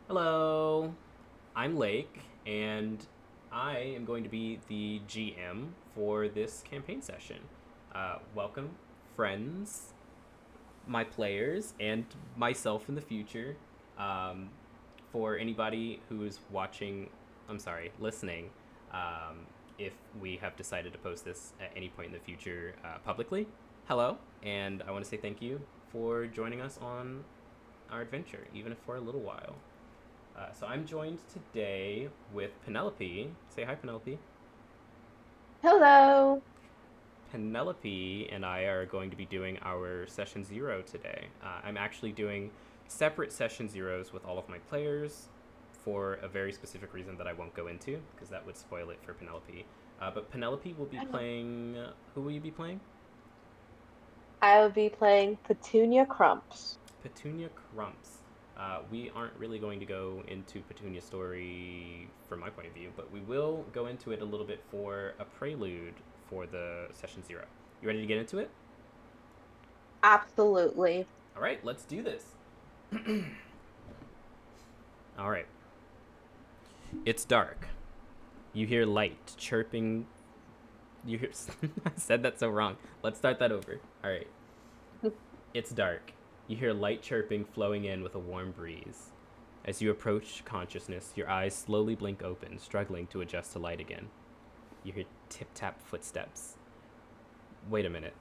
Hello, I'm Lake, and I am going to be the GM for this campaign session. Welcome, friends, my players, and myself in the future. Um, for anybody who is watching, I'm sorry, listening, if we have decided to post this at any point in the future publicly, hello, and I want to say thank you for joining us on our adventure, even if for a little while. So I'm joined today with Penelope. Say hi, Penelope. Hello. Penelope and I are going to be doing our session zero today. I'm actually doing separate session zeros with all of my players for a very specific reason that I won't go into because that would spoil it for Penelope. But Penelope will be playing. Who will you be playing? I will be playing Petunia Crumps. Petunia Crumps. We aren't really going to go into Petunia's story from my point of view, but we will go into it a little bit for a prelude for the session zero. You ready to get into it? Absolutely. All right, let's do this. All right. It's dark. You hear light chirping. You hear. I said that so wrong. Let's start that over. All right. It's dark. You hear light chirping flowing in with a warm breeze. As you approach consciousness, your eyes slowly blink open, struggling to adjust to light again. You hear tip tap footsteps. Wait a minute.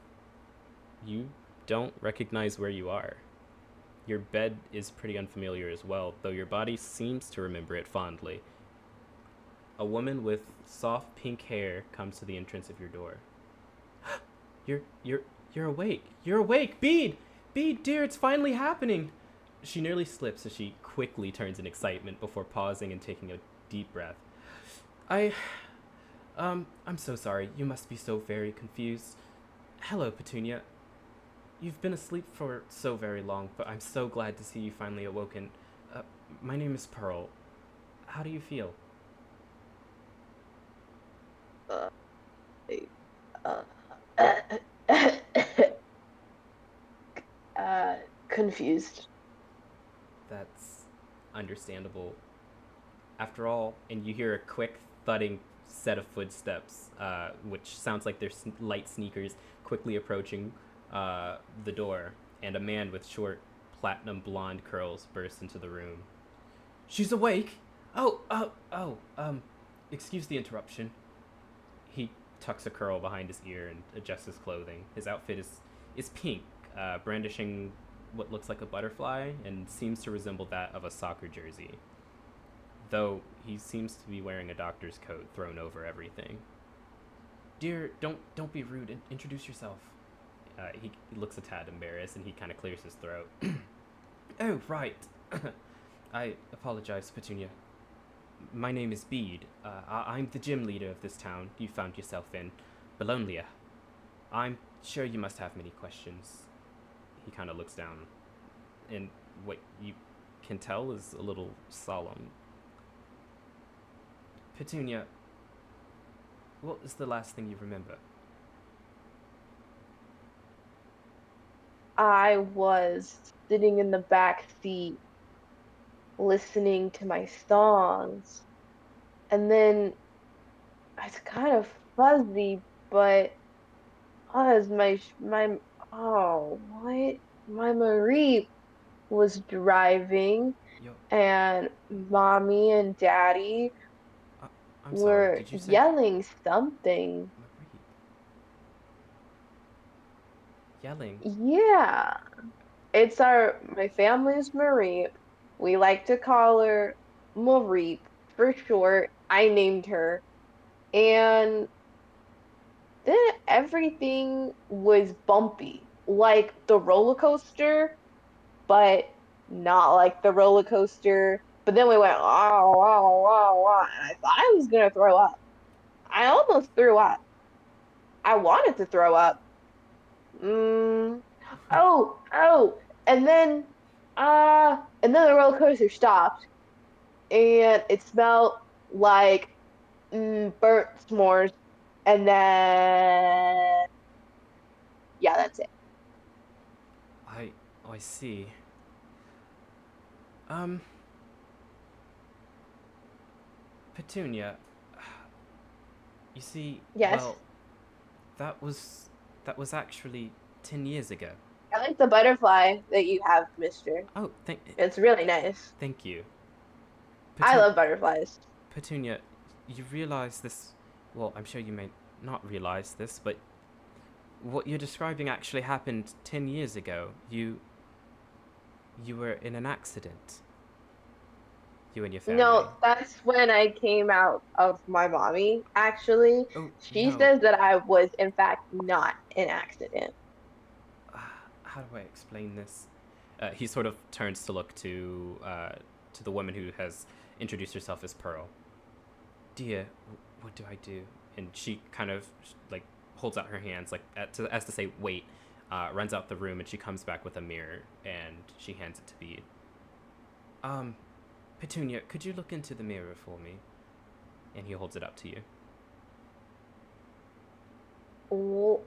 You don't recognize where you are. Your bed is pretty unfamiliar as well, though your body seems to remember it fondly. A woman with soft pink hair comes to the entrance of your door. You're you're you're awake. You're awake, Bede! Bede, dear, it's finally happening. She nearly slips as she quickly turns in excitement before pausing and taking a deep breath. I I'm so sorry. You must be so very confused. Hello, Petunia. You've been asleep for so very long, but I'm so glad to see you finally awoken. Uh, my name is Pearl. How do you feel? Uh, uh, uh, confused. That's understandable. After all, and you hear a quick thudding set of footsteps, which sounds like there's light sneakers quickly approaching the door, and a man with short, platinum blonde curls bursts into the room. She's awake! Excuse the interruption. He tucks a curl behind his ear and adjusts his clothing. His outfit is pink, brandishing what looks like a butterfly and seems to resemble that of a soccer jersey, though he seems to be wearing a doctor's coat thrown over everything. Dear, don't be rude. Introduce yourself. He looks a tad embarrassed and he kind of clears his throat. Oh, right. I apologize, Petunia. My name is Bede. I'm the gym leader of this town you found yourself in, Bologna. I'm sure you must have many questions. He kind of looks down, and what you can tell is a little solemn. Petunia, what was the last thing you remember? I was sitting in the back seat listening to my songs, and then it's kind of fuzzy, but was my what? My Marie was driving, Yo, and mommy and daddy uh, I'm sorry. were Did you say yelling something. Marie? Yelling? Yeah, it's my family's Marie. We like to call her Marie for short. I named her. And then everything was bumpy, like the roller coaster, but not like the roller coaster. But then we went, wow, wow, wow, wow. And I thought I was gonna throw up. I almost threw up. I wanted to throw up. Mm. Oh, and then the roller coaster stopped, and it smelled like burnt s'mores. And then, yeah, that's it. I, I see. Um, Petunia, you see, Yes. well, that was that was actually 10 years ago. I like the butterfly that you have, mister. Oh, It's really nice. thank you. I Petun- love butterflies. Petunia, you realize this, well, I'm sure you may not realize this, but what you're describing actually happened 10 years ago. You were in an accident, you and your family. No, that's when I came out of my mommy, actually. Oh, She no. says that I was, in fact, not an accident. How do I explain this? He sort of turns to look to the woman who has introduced herself as Pearl. Dear, what do I do? And she kind of like holds out her hands like as to say wait. Runs out the room and she comes back with a mirror and she hands it to Bede. Petunia, could you look into the mirror for me? And he holds it up to you. Wh-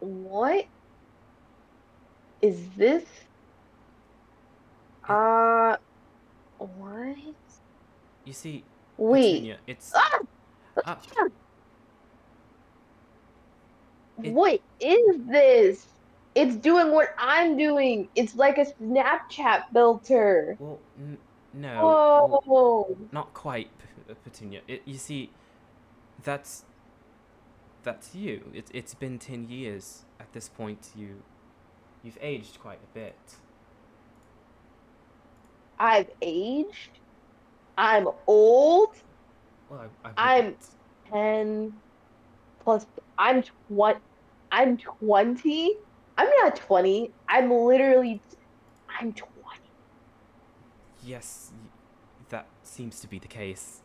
What is this? It, Uh, what? you see, Wait. Petunia, it's Ah! uh, it. What is this? It's doing what I'm doing. It's like a Snapchat filter. Well, no, well, Whoa. not quite, Petunia. You see, that's that's you. It's been 10 years at this point. You've aged quite a bit. I've aged. I'm old. Well, I I'm wouldn't. 10 plus. I'm 20. I'm 20. I'm not 20. I'm 20. Yes, that seems to be the case.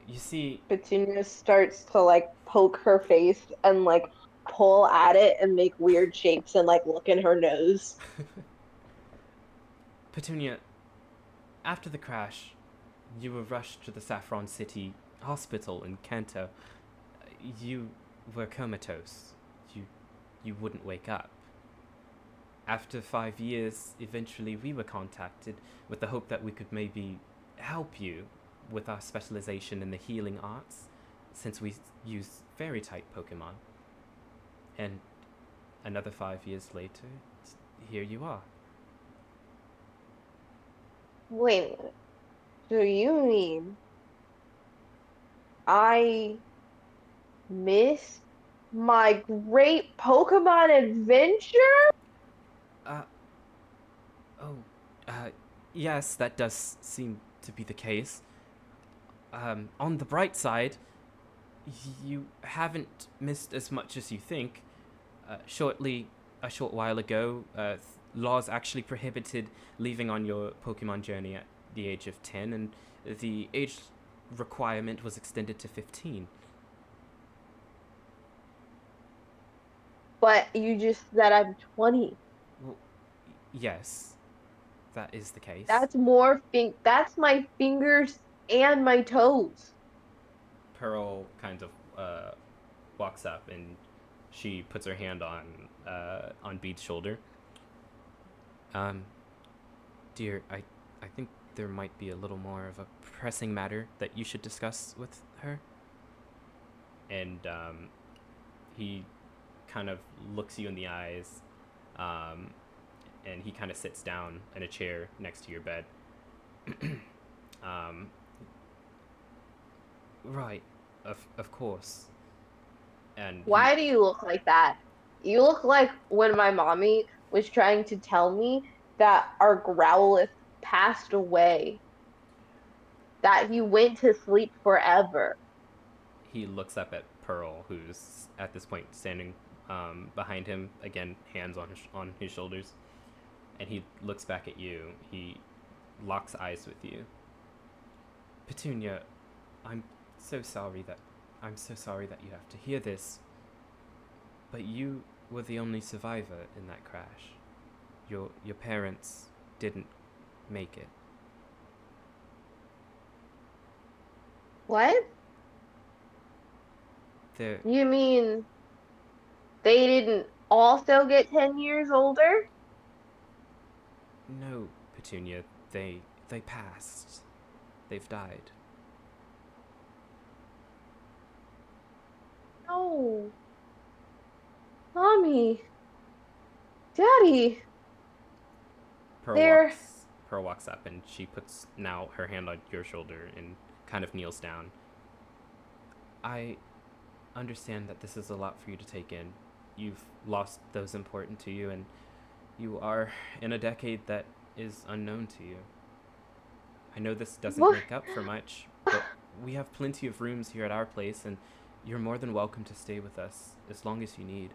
You see, Petunia starts to like poke her face and like pull at it and make weird shapes and like look in her nose. Petunia, after the crash, you were rushed to the Saffron City Hospital in Kanto. You were comatose. You you wouldn't wake up. After 5 years, eventually we were contacted with the hope that we could maybe help you with our specialization in the healing arts, since we use fairy type Pokemon. And another 5 years later, here you are. Wait a minute. So you mean I missed my great Pokemon adventure? Uh, oh, uh, yes, that does seem to be the case. On the bright side, you haven't missed as much as you think. A short while ago, laws actually prohibited leaving on your Pokemon journey at the age of 10, and the age requirement was extended to 15. But you just said I'm 20. Well, yes, that is the case. That's my fingers and my toes. Pearl kind of walks up and she puts her hand on Bede's shoulder. Um, Dear, I think there might be a little more of a pressing matter that you should discuss with her. And he kind of looks you in the eyes, um, and he kind of sits down in a chair next to your bed. um, right, of course. And he Why do you look like that? You look like when my mommy was trying to tell me that our Growlithe passed away, that he went to sleep forever. he looks up at Pearl, who's at this point standing behind him, again, hands on his shoulders, and he looks back at you. He locks eyes with you. Petunia, I'm so sorry that I'm so sorry that you have to hear this, but you were the only survivor in that crash. Your parents didn't make it. What? They're You mean they didn't also get 10 years older? no, Petunia. They passed. They've died. Oh, mommy, daddy, they're Pearl walks up and she puts now her hand on your shoulder and kind of kneels down. I understand that this is a lot for you to take in. You've lost those important to you, and you are in a decade that is unknown to you. I know this doesn't what? make up for much, but we have plenty of rooms here at our place, and you're more than welcome to stay with us as long as you need.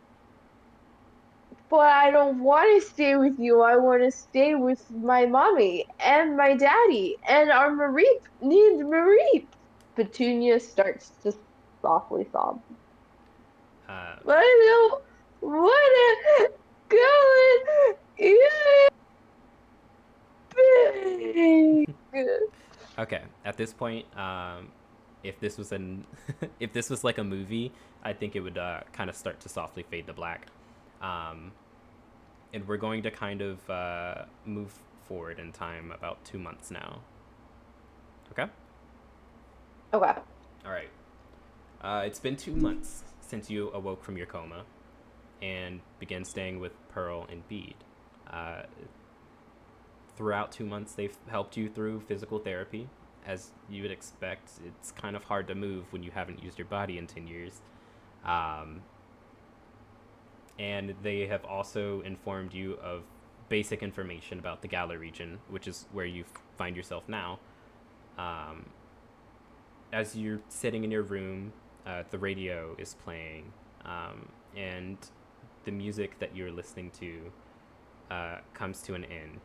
But I don't want to stay with you. I want to stay with my mommy and my daddy, and our Mareep needs Mareep. Petunia starts to softly sob. Uh, I don't want to go in big. okay, at this point, if this was an if this was like a movie, I think it would kind of start to softly fade to black. Um, and we're going to kind of move forward in time about 2 months now. Okay. Okay. All right. It's been 2 months since you awoke from your coma and began staying with Pearl and Bede. Uh, Throughout 2 months, they've helped you through physical therapy. As you would expect, it's kind of hard to move when you haven't used your body in 10 years. Um, and they have also informed you of basic information about the Galar region, which is where you find yourself now. Um, as you're sitting in your room, the radio is playing, and the music that you're listening to comes to an end,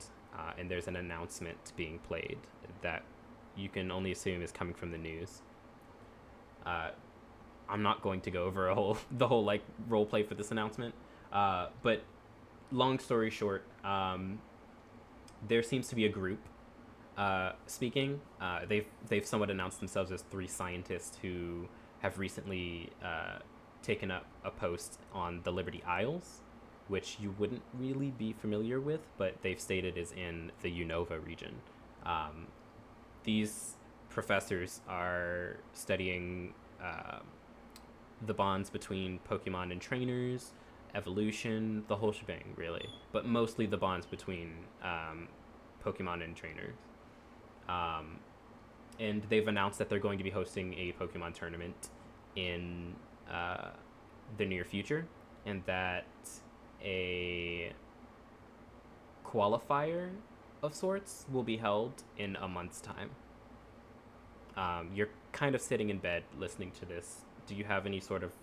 and there's an announcement being played that you can only assume is coming from the news. Uh, I'm not going to go over the whole like role play for this announcement, but long story short, there seems to be a group speaking. They've somewhat announced themselves as three scientists who have recently taken up a post on the Liberty Isles, which you wouldn't really be familiar with, but they've stated is in the Unova region. These professors are studying the bonds between Pokemon and trainers, evolution, the whole shebang, really. But mostly the bonds between Pokemon and trainers. And they've announced that they're going to be hosting a Pokemon tournament in the near future, and that a qualifier of sorts will be held in a month's time. You're kind of sitting in bed listening to this. Do you have any sort of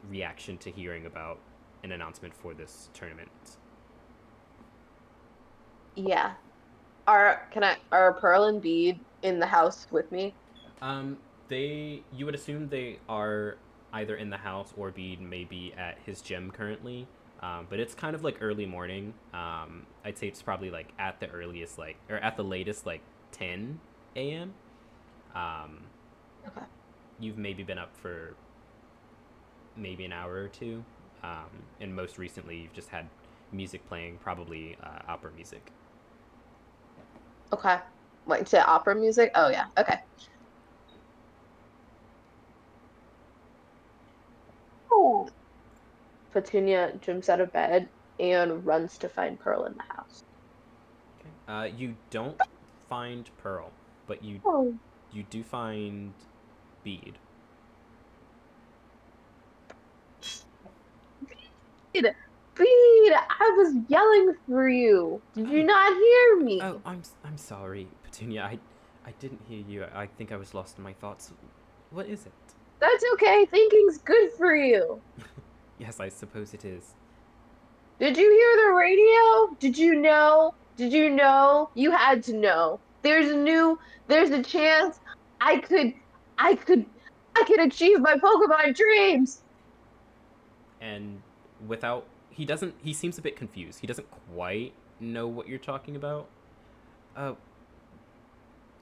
reaction to hearing about an announcement for this tournament? Yeah. Are Pearl and Bede in the house with me? Um, you would assume they are either in the house or Bede may be at his gym currently. But it's kind of like early morning. I'd say it's probably like at the earliest, like, or at the latest, like 10 a.m. Um, Okay. you've maybe been up for maybe an hour or two. And most recently, you've just had music playing, probably opera music. Okay. Like to opera music? Oh yeah. Okay. Oh. Petunia jumps out of bed and runs to find Pearl in the house. Okay. You don't find Pearl, but Oh. you do find Bede. Bede, Bede, I was yelling for you. Did you Oh, not hear oh, me? I'm sorry, Petunia. I didn't hear you. I think I was lost in my thoughts. What is it? That's okay. Thinking's good for you. Yes, I suppose it is. Did you hear the radio? Did you know? Did you know? You had to know. There's a chance I could, I could, I could achieve my Pokemon dreams. And without he seems a bit confused. He doesn't quite know what you're talking about. Uh,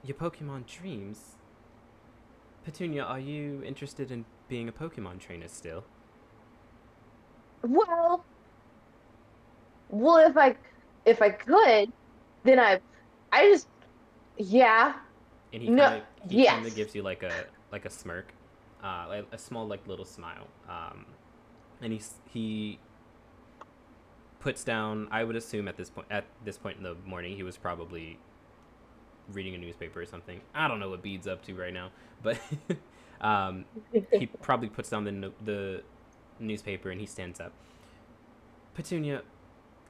your Pokemon dreams. Petunia, are you interested in being a Pokemon trainer still? Well, well, if I could, then I just, yeah, And no, he kind yes. of gives you like a smirk. a small like little smile. And he puts down. I would assume at this point in the morning, he was probably reading a newspaper or something. I don't know what Bede's up to right now, but um, he probably puts down the newspaper and he stands up. Petunia,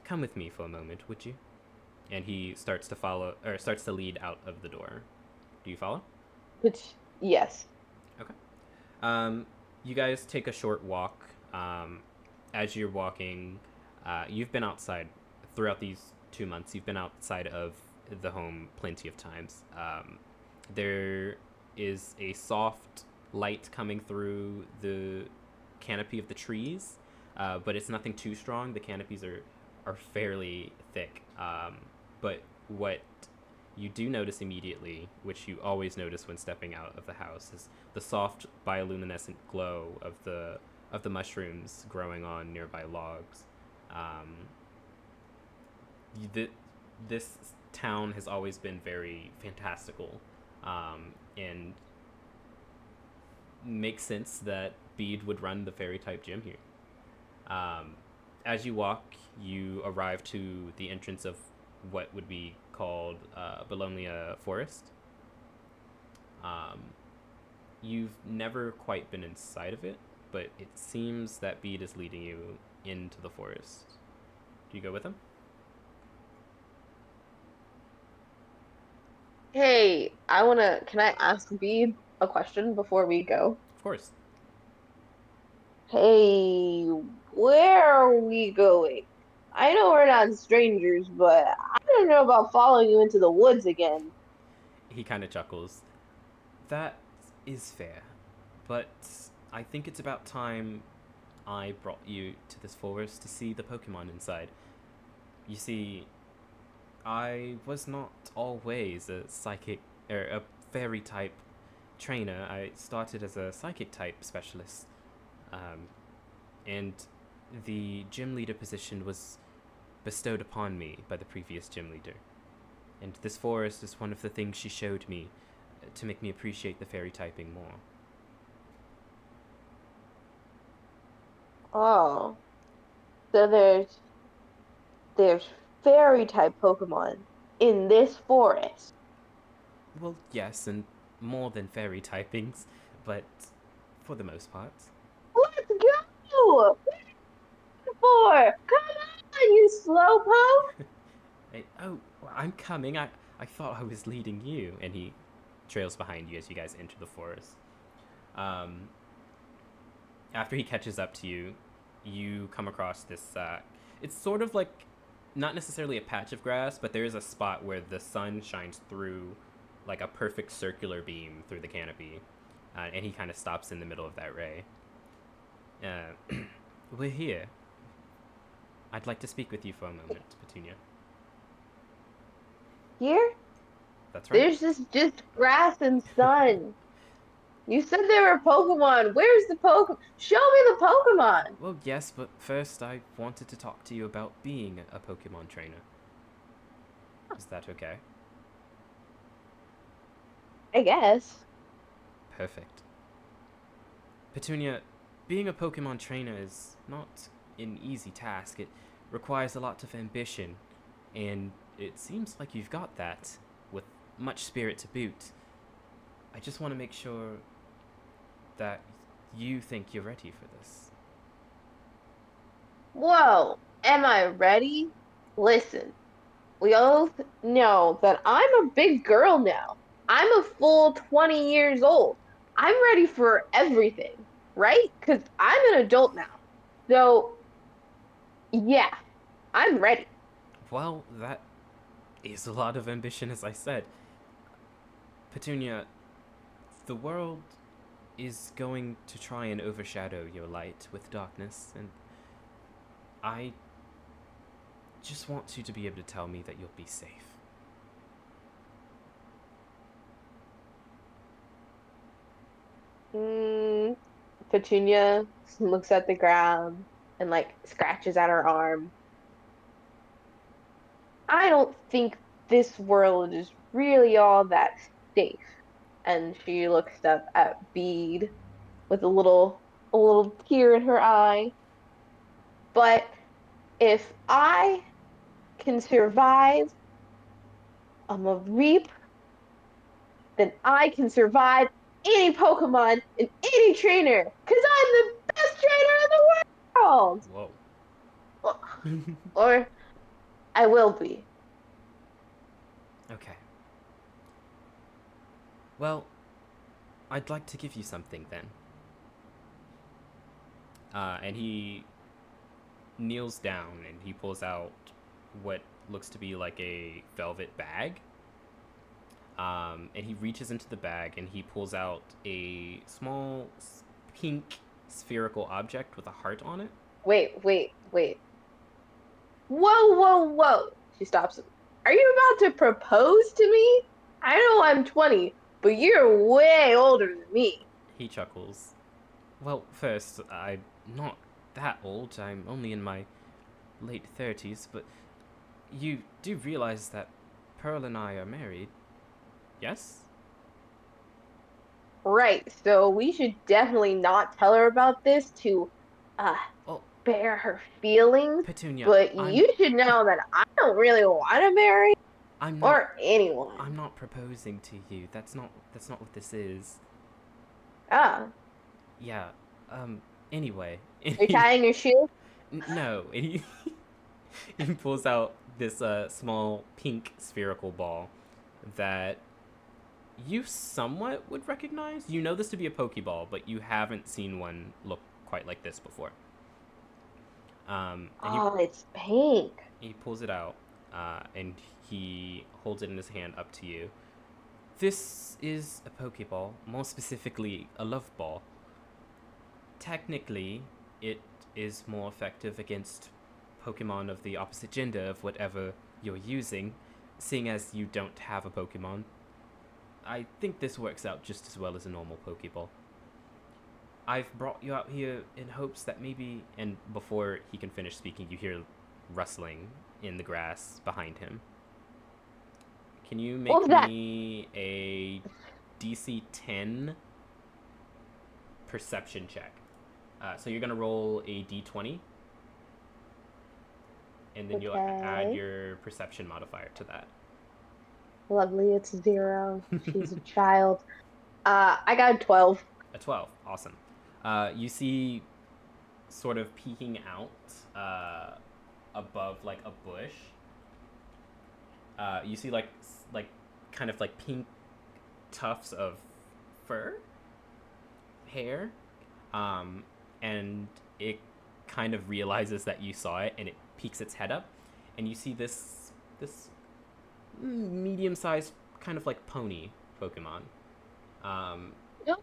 come with me for a moment, would you? And he starts to lead out of the door. Do you follow? Which, yes. Okay. You guys take a short walk. As you're walking, you've been outside throughout these 2 months. You've been outside of the home plenty of times. There is a soft light coming through the canopy of the trees, but it's nothing too strong. The canopies are fairly thick. But what you do notice immediately, which you always notice when stepping out of the house, is the soft bioluminescent glow of the mushrooms growing on nearby logs. Um, this town has always been very fantastical, and makes sense that Bede would run the fairy type gym here. As you walk, you arrive to the entrance of what would be called Belonia Forest. Um, you've never quite been inside of it, but it seems that Bede is leading you into the forest. Do you go with him? Hey, can I ask Bede a question before we go? Of course. Hey, where are we going? I know we're not strangers, but I don't know about following you into the woods again. He kind of chuckles. That is fair, but I think it's about time I brought you to this forest to see the Pokemon inside. You see, I was not always a psychic or a fairy type trainer. I started as a psychic type specialist, um, and the gym leader position was bestowed upon me by the previous gym leader. And this forest is one of the things she showed me to make me appreciate the fairy typing more. Oh, so there's fairy type Pokemon in this forest. Well, yes, and more than fairy typings, but for the most part. Let's go! For come on, you slowpoke! Hey, oh, I'm coming. I thought I was leading you. And he trails behind you as you guys enter the forest. Um, After he catches up to you, you come across this. It's sort of like not necessarily a patch of grass, but there is a spot where the sun shines through like a perfect circular beam through the canopy. And he kind of stops in the middle of that ray. Uh, we're here. I'd like to speak with you for a moment, Petunia. Here, That's right. there's just grass and sun. You said there were Pokemon. Where's the Pokemon? Show me the Pokemon. Well, yes, but first I wanted to talk to you about being a Pokemon trainer. Is that okay? I guess. Perfect. Petunia, being a Pokemon trainer is not an easy task. It requires a lot of ambition, and it seems like you've got that, with much spirit to boot. I just want to make sure that you think you're ready for this. Whoa, am I ready? Listen, we both know that I'm a big girl now. I'm a full 20 years old. I'm ready for everything, right? Because I'm an adult now. So, yeah, I'm ready. Well, that is a lot of ambition, as I said. Petunia, the world is going to try and overshadow your light with darkness, and I just want you to be able to tell me that you'll be safe. Mm, Petunia looks at the ground and like scratches at her arm. I don't think this world is really all that safe. And she looks up at Bede. with a little tear in her eye. But if I can survive a Mareep, then I can survive any Pokemon and any trainer, because I'm the best trainer in the world! Whoa. Or, or I will be. Okay. Well, I'd like to give you something then. And he kneels down and he pulls out what looks to be like a velvet bag. And he reaches into the bag and he pulls out a small pink spherical object with a heart on it. Wait, wait, wait. Whoa, whoa, whoa. She stops him. Are you about to propose to me? I know I'm 20, but you're way older than me. He chuckles. Well, first, I'm not that old. I'm only in my late 30s, but you do realize that Pearl and I are married, yes? Right, so we should definitely not tell her about this to uh Well, bear her feelings, Petunia, but you should know that I don't really want to marry I'm not, or anyone. I'm not proposing to you. That's not what this is. Ah, Yeah. Anyway, and you're tying your shoe? no, and he pulls out this small pink spherical ball that you somewhat would recognize. You know this to be a Pokeball, but you haven't seen one look quite like this before. And Oh, it's pink. he pulls it out, and he holds it in his hand up to you. This is a Pokeball, more specifically a Love Ball. Technically, it is more effective against Pokemon of the opposite gender of whatever you're using, seeing as you don't have a Pokemon. I think this works out just as well as a normal Pokeball. I've brought you out here in hopes that maybe. And before he can finish speaking, you hear rustling in the grass behind him. Can you What make was that? me a DC 10 perception check? So you're gonna roll a D20, and then you'll add Okay. your perception modifier to that. Lovely, it's 0. She's a child. I got a 12. A 12, awesome. You see, sort of peeking out above like a bush. You see like kind of like pink tufts of fur, hair, and it kind of realizes that you saw it, and it peeks its head up, and you see this medium-sized kind of like pony Pokemon. Um, No.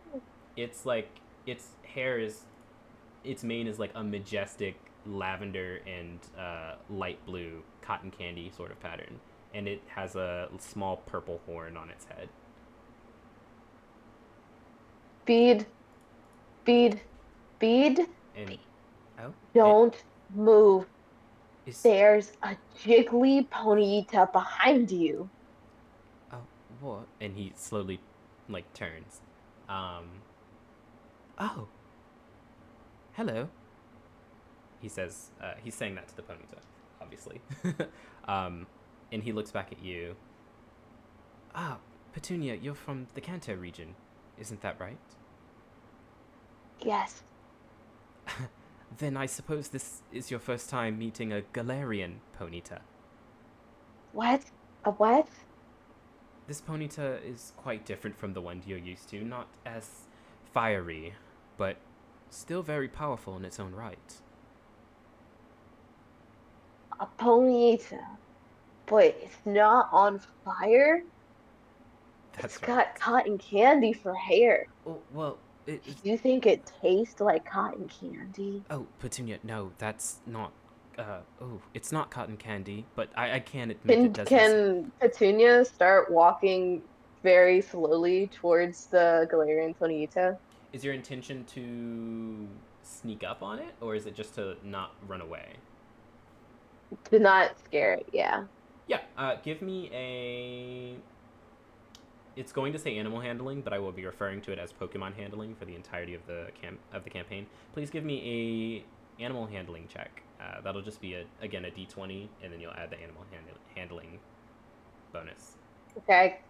it's like its hair is its mane is like a majestic lavender and light blue cotton candy sort of pattern, and it has a small purple horn on its head. Feed, feed, feed. And oh, it Don't move. is There's a jiggly ponyta behind you. oh what? And he slowly like turns. Um, oh, hello. He says he's saying that to the Ponyta, obviously. um, and he looks back at you. Ah, Petunia, you're from the Kanto region, isn't that right? Yes. Then I suppose this is your first time meeting a Galarian Ponyta. What? A what? This Ponyta is quite different from the one you're used to, not as fiery, but still very powerful in its own right. A ponyta. But it's not on fire? It's That's right. got cotton candy for hair. Oh, well, Do you think it tastes like cotton candy? oh, Petunia, no, that's not. Oh, it's not cotton candy, but I can admit Can it does have. can Petunia start walking very slowly towards the Galarian Ponyta? Is your intention to sneak up on it, or is it just to not run away? To not scare it, yeah. Yeah, give me a it's going to say animal handling, but I will be referring to it as Pokemon handling for the entirety of the campaign. Please give me a animal handling check. That'll just be again a D20, and then you'll add the animal handling bonus. Okay,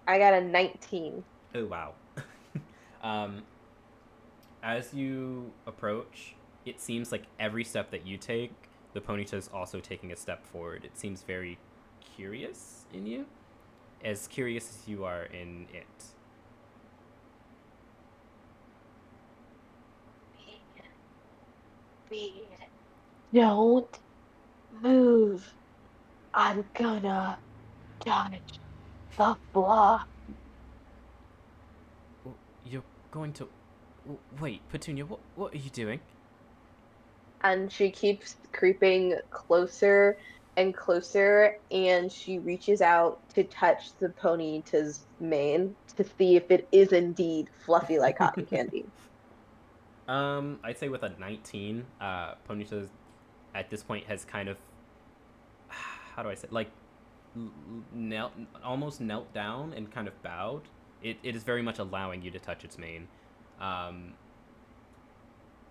I got a 19. Oh wow. um, as you approach, it seems like every step that you take, the Ponyta is also taking a step forward. It seems very curious in you, as curious as you are in it. Bead, don't move. I'm gonna touch the fluff. You're going to wait, Petunia. What are you doing? And she keeps creeping closer and closer, and she reaches out to touch the Ponyta's mane to see if it is indeed fluffy like cotton candy. I'd say with a 19, Ponyta at this point has kind of, how do I say, like, knelt, almost knelt down and kind of bowed. It is very much allowing you to touch its mane. Um,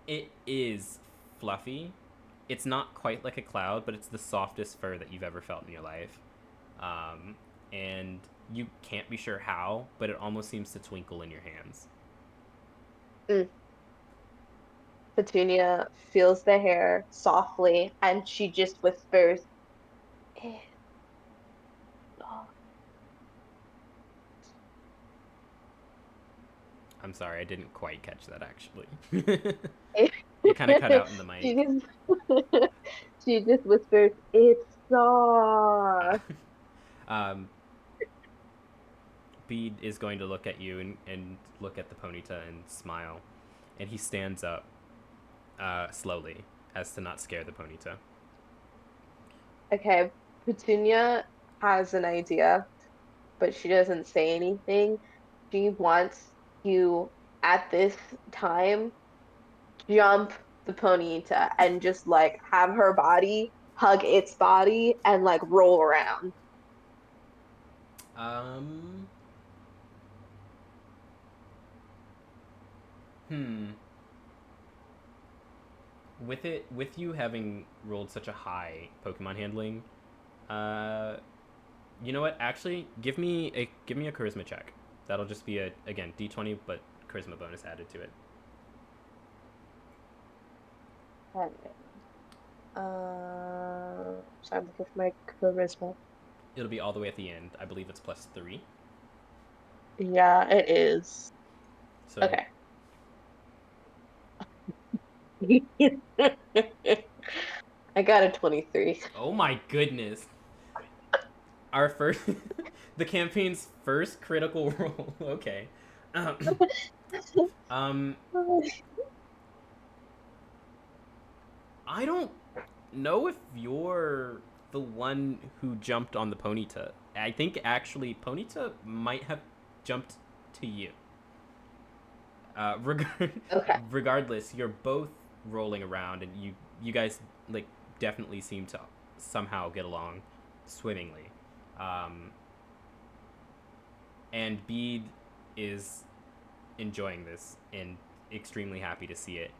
it is fluffy. It's not quite like a cloud, but it's the softest fur that you've ever felt in your life. Um, and you can't be sure how, but it almost seems to twinkle in your hands. Mm. Petunia feels the hair softly, and she just whispers, "It's soft." I'm sorry, I didn't quite catch that actually. It kind of cut out in the She mic. just she just whispers, "It's Uh, soft." um, Bede is going to look at you and look at the Ponyta and smile. And he stands up slowly as to not scare the Ponyta. Okay, Petunia has an idea, but she doesn't say anything. She wants you at this time jump the Ponyta and just like have her body hug its body and like roll around. Um, hmm. With you having rolled such a high Pokemon handling, uh, you know what? Actually, give me a charisma check. That'll just be a again D20, but charisma bonus added to it. Okay. So I'm looking for my charisma. It'll be all the way at the end. I believe it's +3. Yeah, it is. So Okay. I got a 23. oh my goodness. Our first, the campaign's first critical roll. Okay. Um, um, I don't know if you're the one who jumped on the Ponyta. I think actually Ponyta might have jumped to you. Okay. Regardless, you're both rolling around, and you guys like definitely seem to somehow get along swimmingly. Um, and Bede is enjoying this and extremely happy to see it.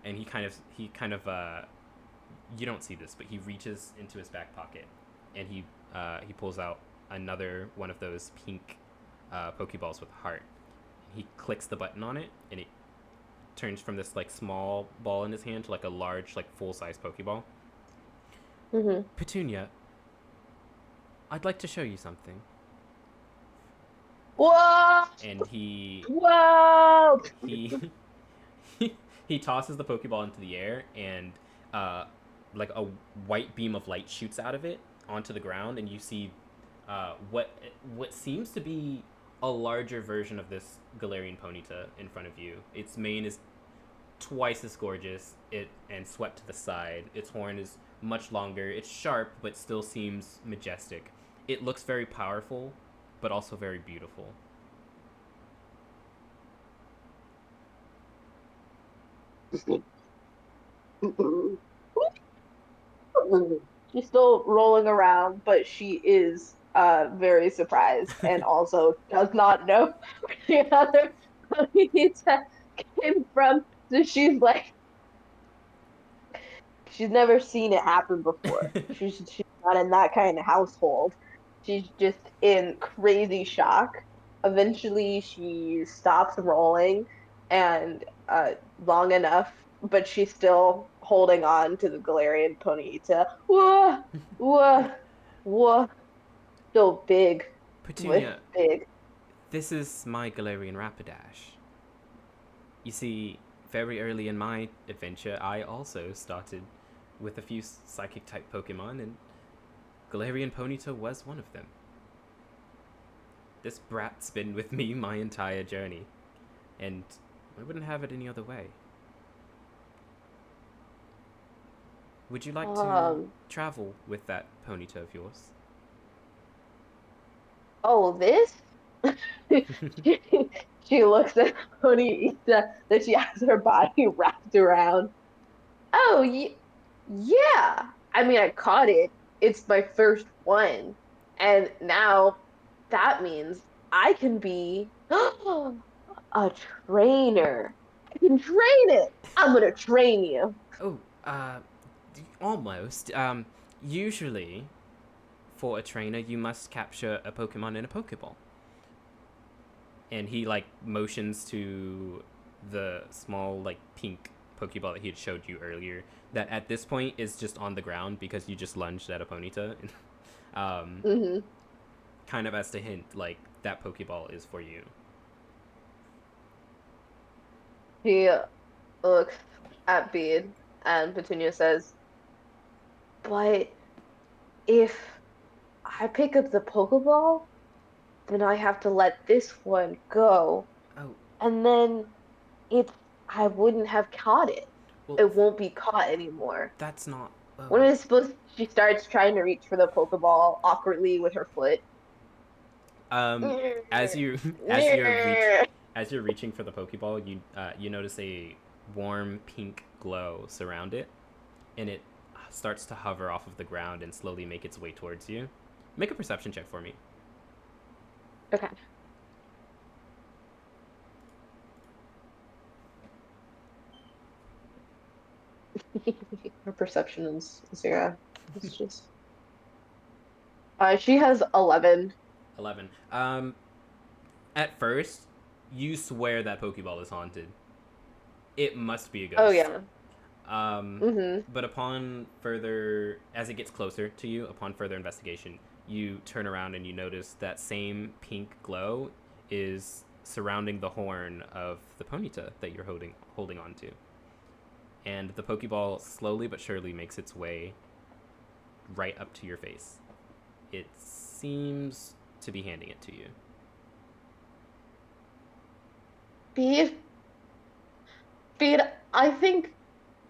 And he kind of you don't see this, but he reaches into his back pocket and he pulls out another one of those pink Pokeballs with a heart. He clicks the button on it, and it turns from this like small ball in his hand to like a large, like full size Pokeball. Hmm. Petunia, I'd like to show you something. Whoa! And Whoa! he he tosses the Pokeball into the air, and uh, like a white beam of light shoots out of it onto the ground, and you see what seems to be a larger version of this Galarian Ponyta in front of you. Its mane is twice as gorgeous, and swept to the side. Its horn is much longer. It's sharp, but still seems majestic. It looks very powerful, but also very beautiful. She's still rolling around, but she is. very surprised and also does not know where the other Ponyta came from. So she's never seen it happen before. She's not in that kind of household. She's just in crazy shock. Eventually, she stops rolling and long enough, but she's still holding on to the Galarian Ponyta. Whoa, whoa, whoa! So big, Petunia, with big. this is my Galarian Rapidash. You see, very early in my adventure, I also started with a few psychic type Pokemon, and Galarian Ponyta was one of them. This brat's been with me my entire journey, and I wouldn't have it any other way. Would you like to Um. travel with that Ponyta of yours? Oh, this? She, she looks at Ponyta that she has her body wrapped around. Oh, yeah. I mean, I caught it. It's my first one. And now that means I can be a trainer. I can train it. I'm gonna train you. Oh, almost. Usually, for a trainer, you must capture a Pokemon in a Pokeball. And he, like, motions to the small, like, pink Pokeball that he had showed you earlier. That at this point is just on the ground because you just lunged at a Ponyta. um, Hmm. kind of as to hint, like, that Pokeball is for you. He looks at Bede and Petunia says, but if I pick up the Pokeball, then I have to let this one go. Oh, And then it's I wouldn't have caught it. well, It won't be caught anymore. that's not. Oh. When it's supposed she starts trying to reach for the Pokeball awkwardly with her foot. Um, as you as you're reach as you're reaching for the Pokeball, you notice a warm pink glow surround it, and it starts to hover off of the ground and slowly make its way towards you. Make a perception check for me. Okay. Her perception is 0. It's just she has 11. 11. At first, you swear that Pokeball is haunted. It must be a Oh ghost. yeah. Um, Mm-hmm. but as it gets closer to you, upon further investigation, you turn around and you notice that same pink glow is surrounding the horn of the Ponyta that you're holding on to. And the Pokeball slowly but surely makes its way right up to your face. It seems to be handing it to you. Pete, Pete, I think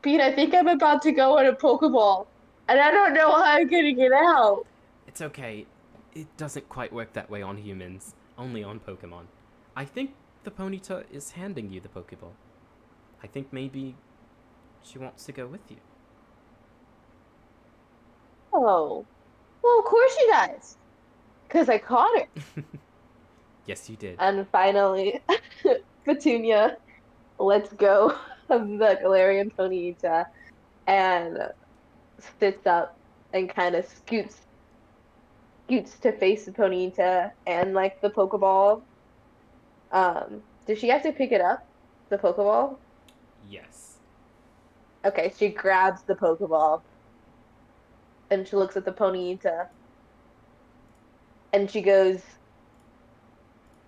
I think I'm about to go on a Pokeball, and I don't know how I'm gonna get out. It's okay. It doesn't quite work that way on humans, only on Pokemon. I think the Ponyta is handing you the Pokeball. I think maybe she wants to go with you. Oh, well, of course she does, because I caught her. Yes, you did. And finally, Petunia lets go of the Galarian Ponyta and sits up and kind of scoots to face the Ponyta and like the Pokeball. Does she have to pick it up, the Pokeball? Yes. Okay, she grabs the Pokeball and she looks at the Ponyta and she goes,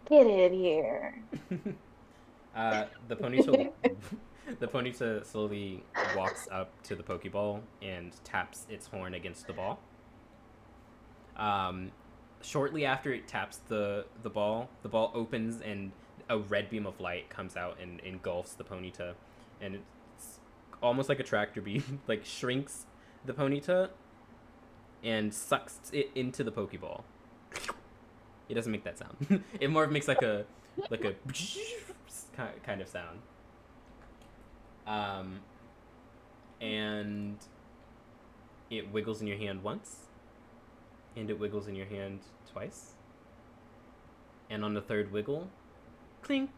"Get in here." The Ponyta, the Ponyta slowly walks up to the Pokeball and taps its horn against the ball. Um, Shortly after it taps the ball opens and a red beam of light comes out and engulfs the Ponyta, and it's almost like a tractor beam, like shrinks the Ponyta and sucks it into the Pokeball. It doesn't make that sound. It more makes like a kind of sound. Um, and it wiggles in your hand once, and it wiggles in your hand twice. And on the third wiggle, clink,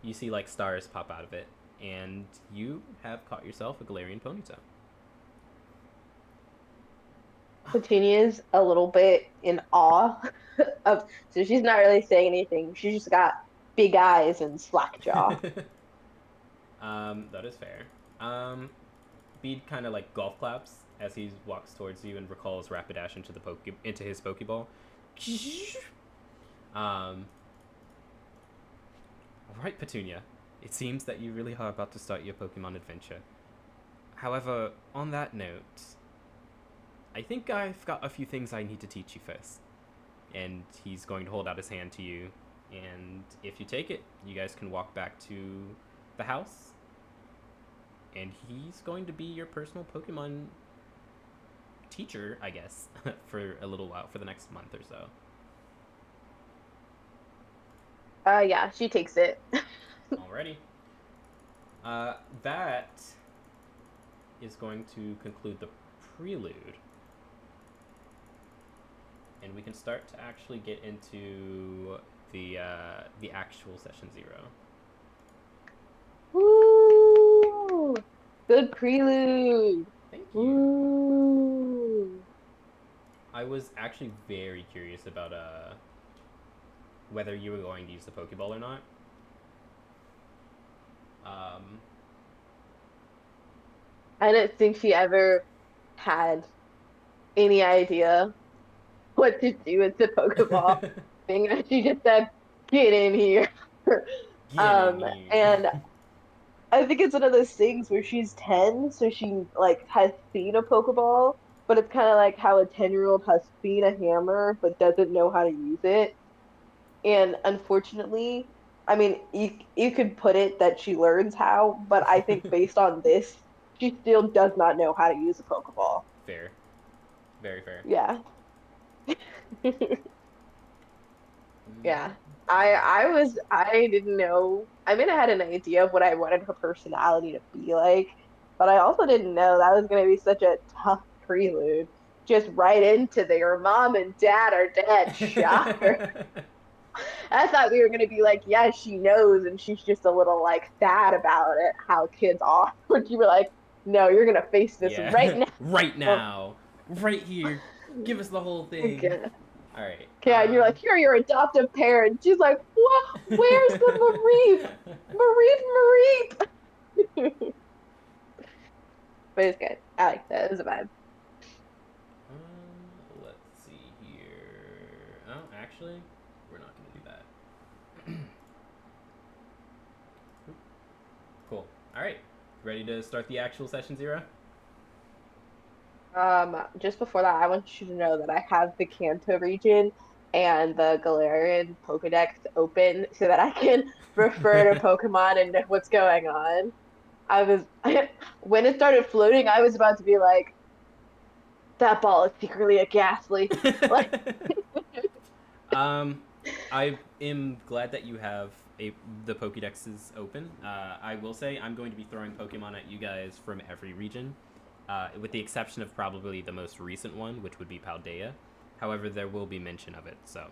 you see like stars pop out of it, and you have caught yourself a Galarian Ponyta. Petunia's a little bit in awe of, so she's not really saying anything. She's just got big eyes and slack jaw. That is fair. Bede kind of like golf claps as he walks towards you and recalls Rapidash into his Pokeball. All right, Petunia. It seems that you really are about to start your Pokemon adventure. However, on that note, I think I've got a few things I need to teach you first. And he's going to hold out his hand to you. And if you take it, you guys can walk back to the house. And he's going to be your personal Pokemon teacher, I guess, for a little while, for the next month or so. Yeah, she takes it. Alrighty. That is going to conclude the prelude. And we can start to actually get into the actual session 0. Woo! Good prelude. Thank you. Woo! I was actually very curious about whether you were going to use the Pokeball or not. I didn't think she ever had any idea what to do with the Pokeball thing. She just said, "Get in here." Get in here. And I think it's one of those things where she's 10, so she like has seen a Pokeball, but it's kind of like how a 10-year-old has seen a hammer but doesn't know how to use it. And unfortunately, I mean, you could put it that she learns how, but I think based on this, she still does not know how to use a Pokeball. Fair. Very fair. Yeah. Yeah. I didn't know. I mean, I had an idea of what I wanted her personality to be like, but I also didn't know that was going to be such a tough prelude. Just right into your mom and dad are dead. Shocker. I thought we were going to be like, yeah, she knows, and she's just a little like sad about it, how kids are. But you were like, no, you're going to face this Yeah. right now. Right now. Right here. Give us the whole thing. Okay. All right. Yeah, and you're like, here are your adoptive parents. She's like, what? Where's the Mareep? Mareep! But it's good. I like that. It was a vibe. Let's see here. Oh, actually, we're not going to do that. Cool. All right. Ready to start the actual session 0? Just before that, I want you to know that I have the Kanto region and the Galarian Pokedex open so that I can refer to Pokemon and know what's going on. I was when it started floating, I was about to be like, that ball is secretly a Ghastly. Like, I am glad that you have the Pokédexes open. I will say I'm going to be throwing Pokemon at you guys from every region, with the exception of probably the most recent one, which would be Paldea. However, there will be mention of it, so.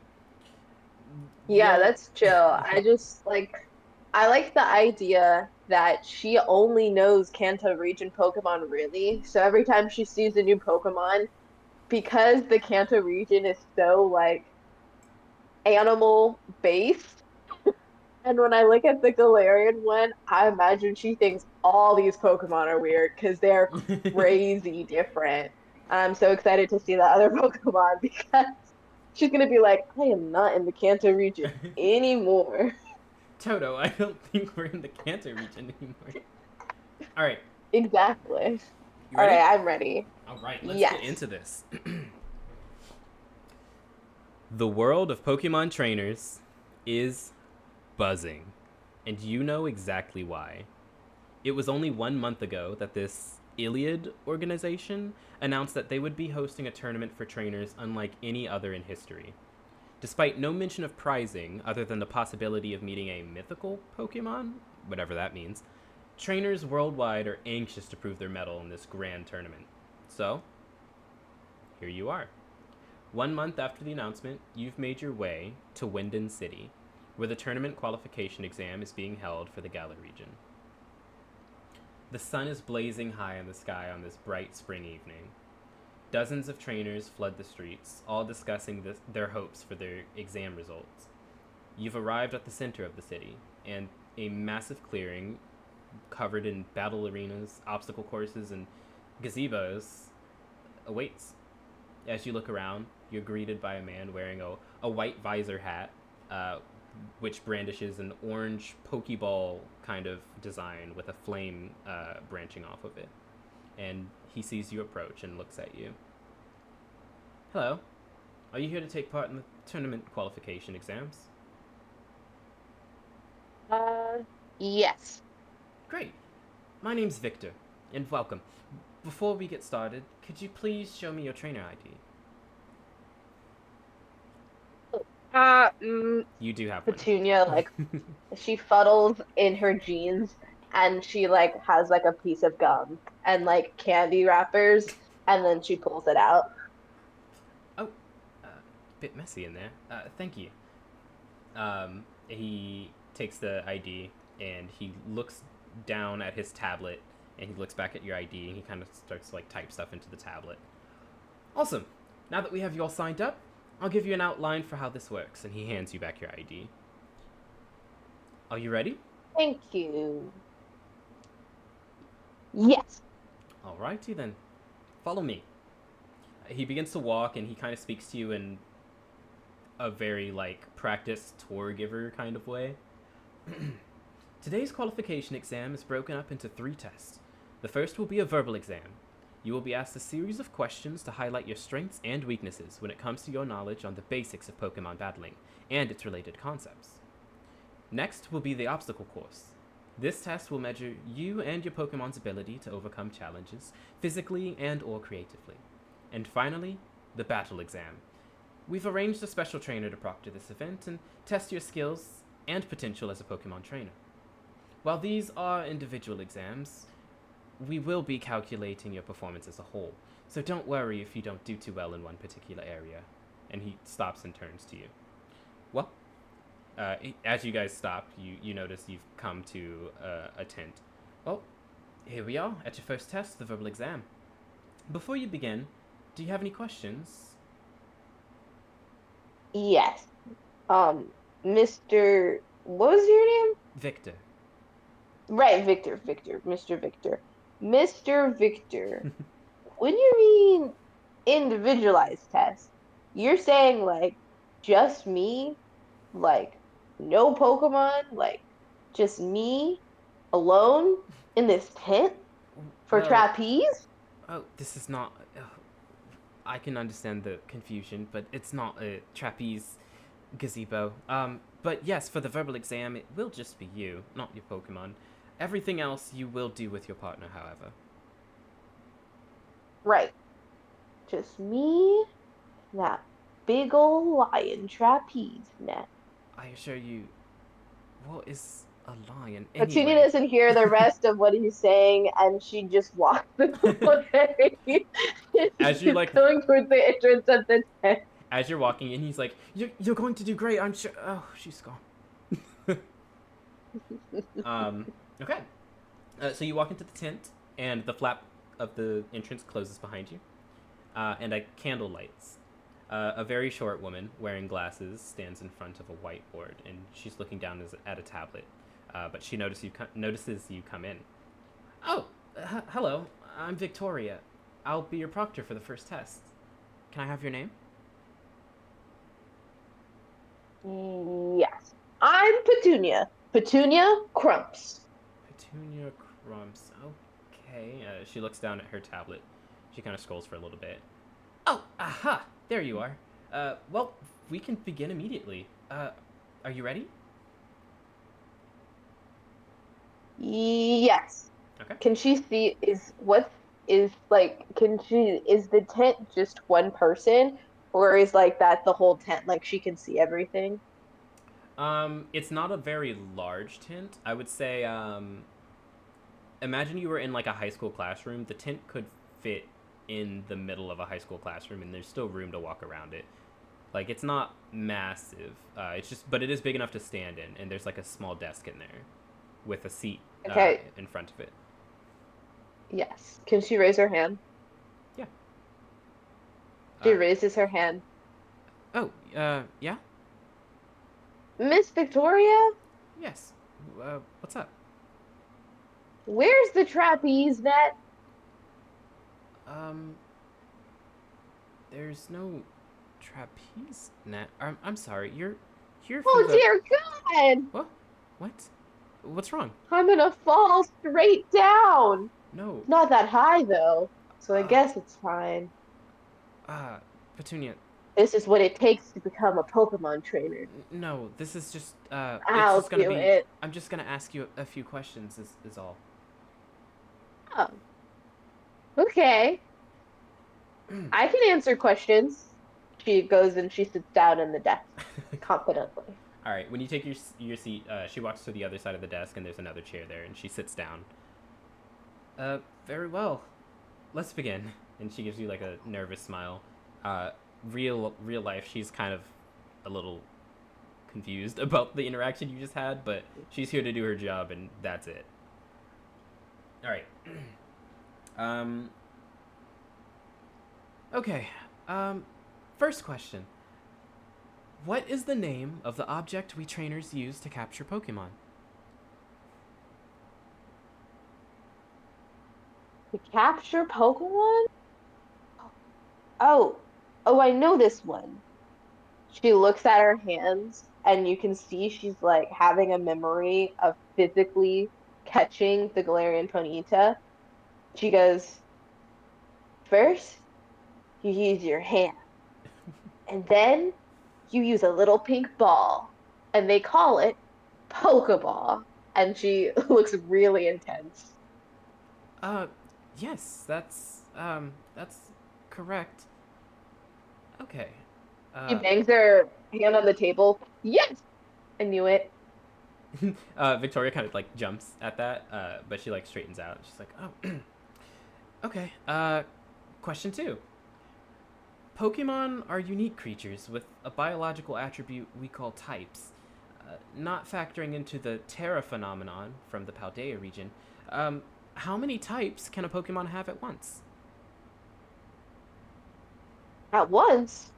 yeah, that's chill. I like the idea that she only knows Kanto region Pokemon really. So every time she sees a new Pokemon, because the Kanto region is so like animal based, and when I look at the Galarian one, I imagine she thinks all these Pokemon are weird because they're crazy different. I'm so excited to see the other Pokemon because she's gonna be like, I am not in the Kanto region anymore. Toto, I don't think we're in the Kanto region anymore. All right. Exactly. You All ready? right, I'm ready. All right, let's Yes. get into this. The world of Pokemon trainers is buzzing, and you know exactly why. It was only 1 month ago that this Iliad organization announced that they would be hosting a tournament for trainers unlike any other in history. Despite no mention of prizing, other than the possibility of meeting a mythical Pokemon, whatever that means, trainers worldwide are anxious to prove their mettle in this grand tournament. So, here you are. 1 month after the announcement, you've made your way to Winden City, where the tournament qualification exam is being held for the Galar region. The sun is blazing high in the sky on this bright spring evening. Dozens of trainers flood the streets, all discussing their hopes for their exam results. You've arrived at the center of the city, and a massive clearing covered in battle arenas, obstacle courses, and gazebos awaits. As you look around, you're greeted by a man wearing a white visor hat, which brandishes an orange Pokeball kind of design with a flame branching off of it. And he sees you approach and looks at you. Hello. Are you here to take part in the tournament qualification exams? Yes. Great. My name's Victor, and welcome. Before we get started, could you please show me your trainer ID? You do have one. Petunia, like, she fuddles in her jeans and she, like, has, like, a piece of gum and, like, candy wrappers, and then she pulls it out. Oh, bit messy in there. Thank you. He takes the ID and he looks down at his tablet and he looks back at your ID and he kind of starts to, like, type stuff into the tablet. Awesome. Now that we have you all signed up, I'll give you an outline for how this works, and he hands you back your ID. Are you ready? Thank you. Yes. Alrighty then. Follow me. He begins to walk and he kind of speaks to you in a very, like, practice tour giver kind of way. Today's qualification exam is broken up into 3 tests. The first will be a verbal exam. You will be asked a series of questions to highlight your strengths and weaknesses when it comes to your knowledge on the basics of Pokemon battling and its related concepts. Next will be the obstacle course. This test will measure you and your Pokemon's ability to overcome challenges, physically and or creatively. And finally, the battle exam. We've arranged a special trainer to proctor this event and test your skills and potential as a Pokemon trainer. While these are individual exams, we will be calculating your performance as a whole, so don't worry if you don't do too well in one particular area. And he stops and turns to you. Well, as you guys stop, you notice you've come to a tent. Well, here we are at your first test, the verbal exam. Before you begin, do you have any questions? Yes. Mr. What was your name? Victor. Right, Victor, Mr. Victor. Mr. Victor, when you mean individualized test, you're saying, like, just me? Like, no Pokemon? Like, just me alone in this tent for Well, trapeze? oh, this is not... I can understand the confusion, but it's not a trapeze gazebo. But yes, for the verbal exam, it will just be you, not your Pokemon. Everything else you will do with your partner, however. Right. Just me, that big ol' lion trapeze net. I assure you, what is a lion Petunia anyway? doesn't hear the rest of what he's saying, and she just walks away. As you, She's like, going towards the entrance of the tent. as you're walking in, he's like, you're going to do great, I'm sure. Oh, she's gone. Okay. So you walk into the tent, and the flap of the entrance closes behind you, and a candle lights. A very short woman wearing glasses stands in front of a whiteboard, and she's looking down at a tablet. But she notices you come in. Oh, hello. I'm Victoria. I'll be your proctor for the first test. Can I have your name? Yes. I'm Petunia. Petunia Crumps. Petunia Crumps. Okay. She looks down at her tablet. She kind of scrolls for a little bit. Oh, aha! There you are. Well, we can begin immediately. Are you ready? Yes. Okay. Can she see is the tent just one person, or is, like, that the whole tent, like she can see everything? It's not a very large tent. I would say, imagine you were in, like, a high school classroom. The tent could fit in the middle of a high school classroom, and there's still room to walk around it. Like it's not massive. It's just, but it is big enough to stand in, and there's like a small desk in there with a seat Okay, in front of it. yes. Can she raise her hand? Yeah. She Uh, raises her hand. oh, yeah. Miss Victoria, Yes. What's up? where's the trapeze net? Um, there's no trapeze net. I'm sorry. You're here for Oh the dear God! what? What? What's wrong? I'm gonna fall straight down. No. Not that high though, so I Uh, guess it's fine. uh, Petunia. This is what it takes to become a Pokemon trainer. No. This is just. It's I'll just gonna do be. it. I'm just gonna ask you a few questions. Is all. Oh, okay. I can answer questions. She goes and she sits down in the desk confidently. All right. When you take your seat, she walks to the other side of the desk, and there's another chair there, and she sits down. Very well. Let's begin. And she gives you like a nervous smile. Uh, real life, she's kind of a little confused about the interaction you just had, but she's here to do her job, and that's it. All right. Um. Okay. Um. First question. What is the name of the object we trainers use to capture Pokemon? To capture Pokemon? Oh, oh, I know this one. She looks at her hands and you can see she's like having a memory of physically catching the Galarian Ponyta. She goes, first, you use your hand, and then you use a little pink ball, and they call it Pokeball. And she looks really intense. Uh, yes, that's correct. Okay. She Uh, bangs her hand on the table. Yes, I knew it. Victoria kind of like jumps at that, but she like straightens out. She's like, oh, okay. Question two. Pokemon are unique creatures with a biological attribute we call types. Not factoring into the Terra phenomenon from the Paldea region, how many types can a Pokemon have at once? At once.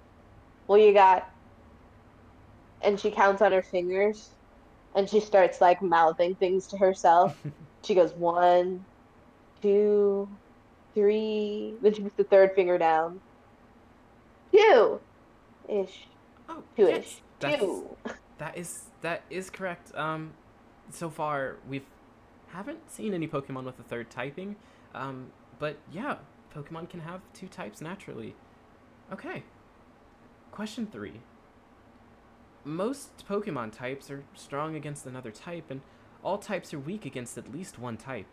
Well, you got, and she counts on her fingers and she starts like mouthing things to herself. She goes one, two, three. Then she puts the third finger down. Two ish, Oh, two yes, ish, that's two. that is correct. So far we haven't seen any Pokemon with a third typing, but yeah, Pokemon can have two types naturally. Okay, question three. Most Pokemon types are strong against another type, and all types are weak against at least one type.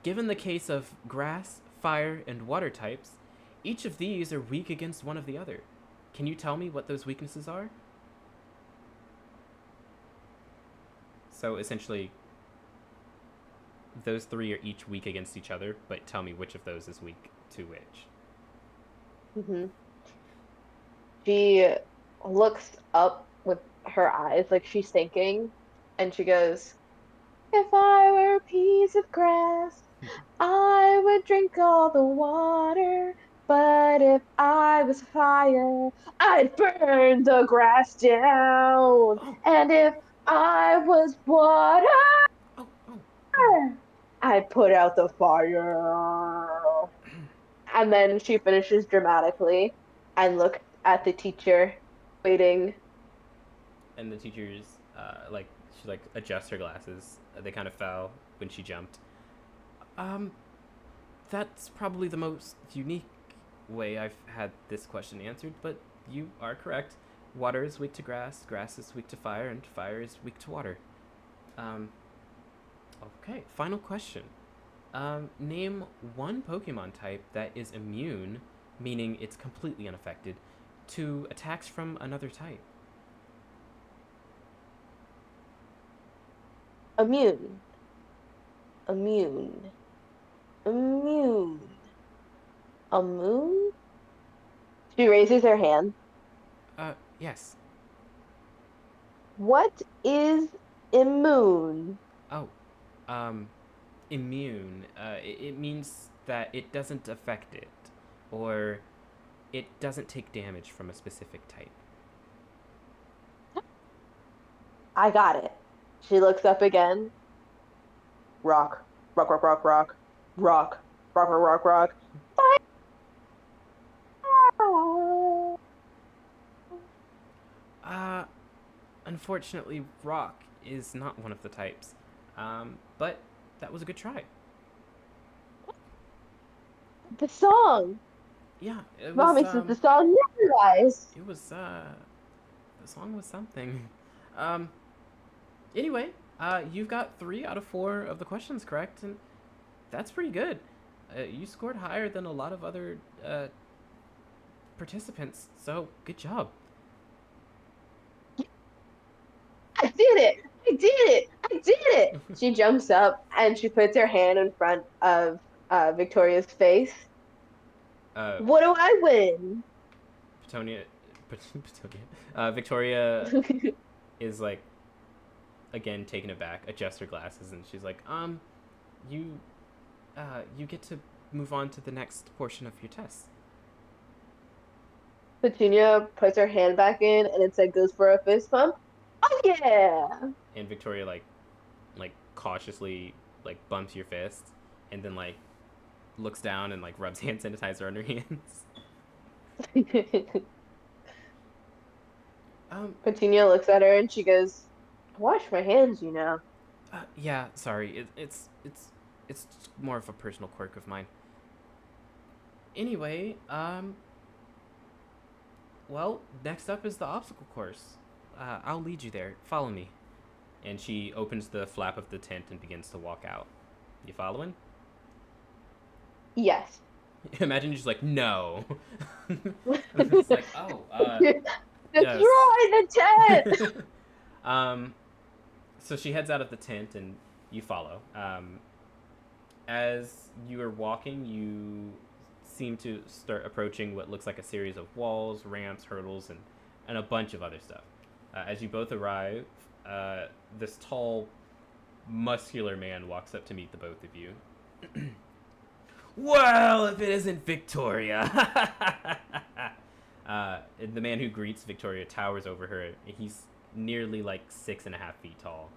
Given the case of grass, fire, and water types, each of these are weak against one of the other. Can you tell me what those weaknesses are? So essentially, those three are each weak against each other, but tell me which of those is weak to which. Hmm. She looks up with her eyes like she's thinking, and she goes, if I were a piece of grass, I would drink all the water. But if I was fire, I'd burn the grass down. Oh, And if I was water, oh, oh. I'd put out the fire. And then she finishes dramatically and looks at the teacher, waiting. And the teachers, like, she like adjusts her glasses. They kind of fell when she jumped. Um, that's probably the most unique way I've had this question answered, but you are correct. Water is weak to grass, grass is weak to fire, and fire is weak to water. Um, okay, final question. Name one Pokemon type that is immune, meaning it's completely unaffected, to attacks from another type. Immune, immune, immune. A moon? She raises her hand. Yes. What is a moon? Oh, um, immune. It means that it doesn't affect it, or it doesn't take damage from a specific type. I got it. She looks up again. Rock, rock, rock, rock, rock, rock, rock, rock, rock, rock. Fire! Uh, Unfortunately, rock is not one of the types. But that was a good try. The song. Yeah, Mommy says the song never dies. it was, the song was something. Um, anyway, you've got 3 out of 4 of the questions correct, and that's pretty good. You scored higher than a lot of other, participants, so good job. I did it! I did it! I did it! She jumps up and she puts her hand in front of Victoria's face. Uh, What do I win? Petunia, Petunia, Victoria is like again taken aback, adjusts her glasses, and she's like, you, you get to move on to the next portion of your test. Petunia puts her hand back in and instead goes for a fist pump. Oh yeah! And Victoria like cautiously like bumps your fist, and then like looks down and like rubs hand sanitizer on her hands. Um, Petunia looks at her and she goes, I wash my hands, you know. yeah, sorry, it's more of a personal quirk of mine. Anyway, well, next up is the obstacle course. I'll lead you there. Follow me. And she opens the flap of the tent and begins to walk out. You following? Yes. Imagine you're just like, no. It's like, oh, Destroy yes. the tent! um, so she heads out of the tent and you follow. As you are walking, you seem to start approaching what looks like a series of walls, ramps, hurdles, and a bunch of other stuff. As you both arrive, this tall, muscular man walks up to meet the both of you. Well, if it isn't Victoria. The man who greets Victoria towers over her. He's nearly like 6.5 feet tall,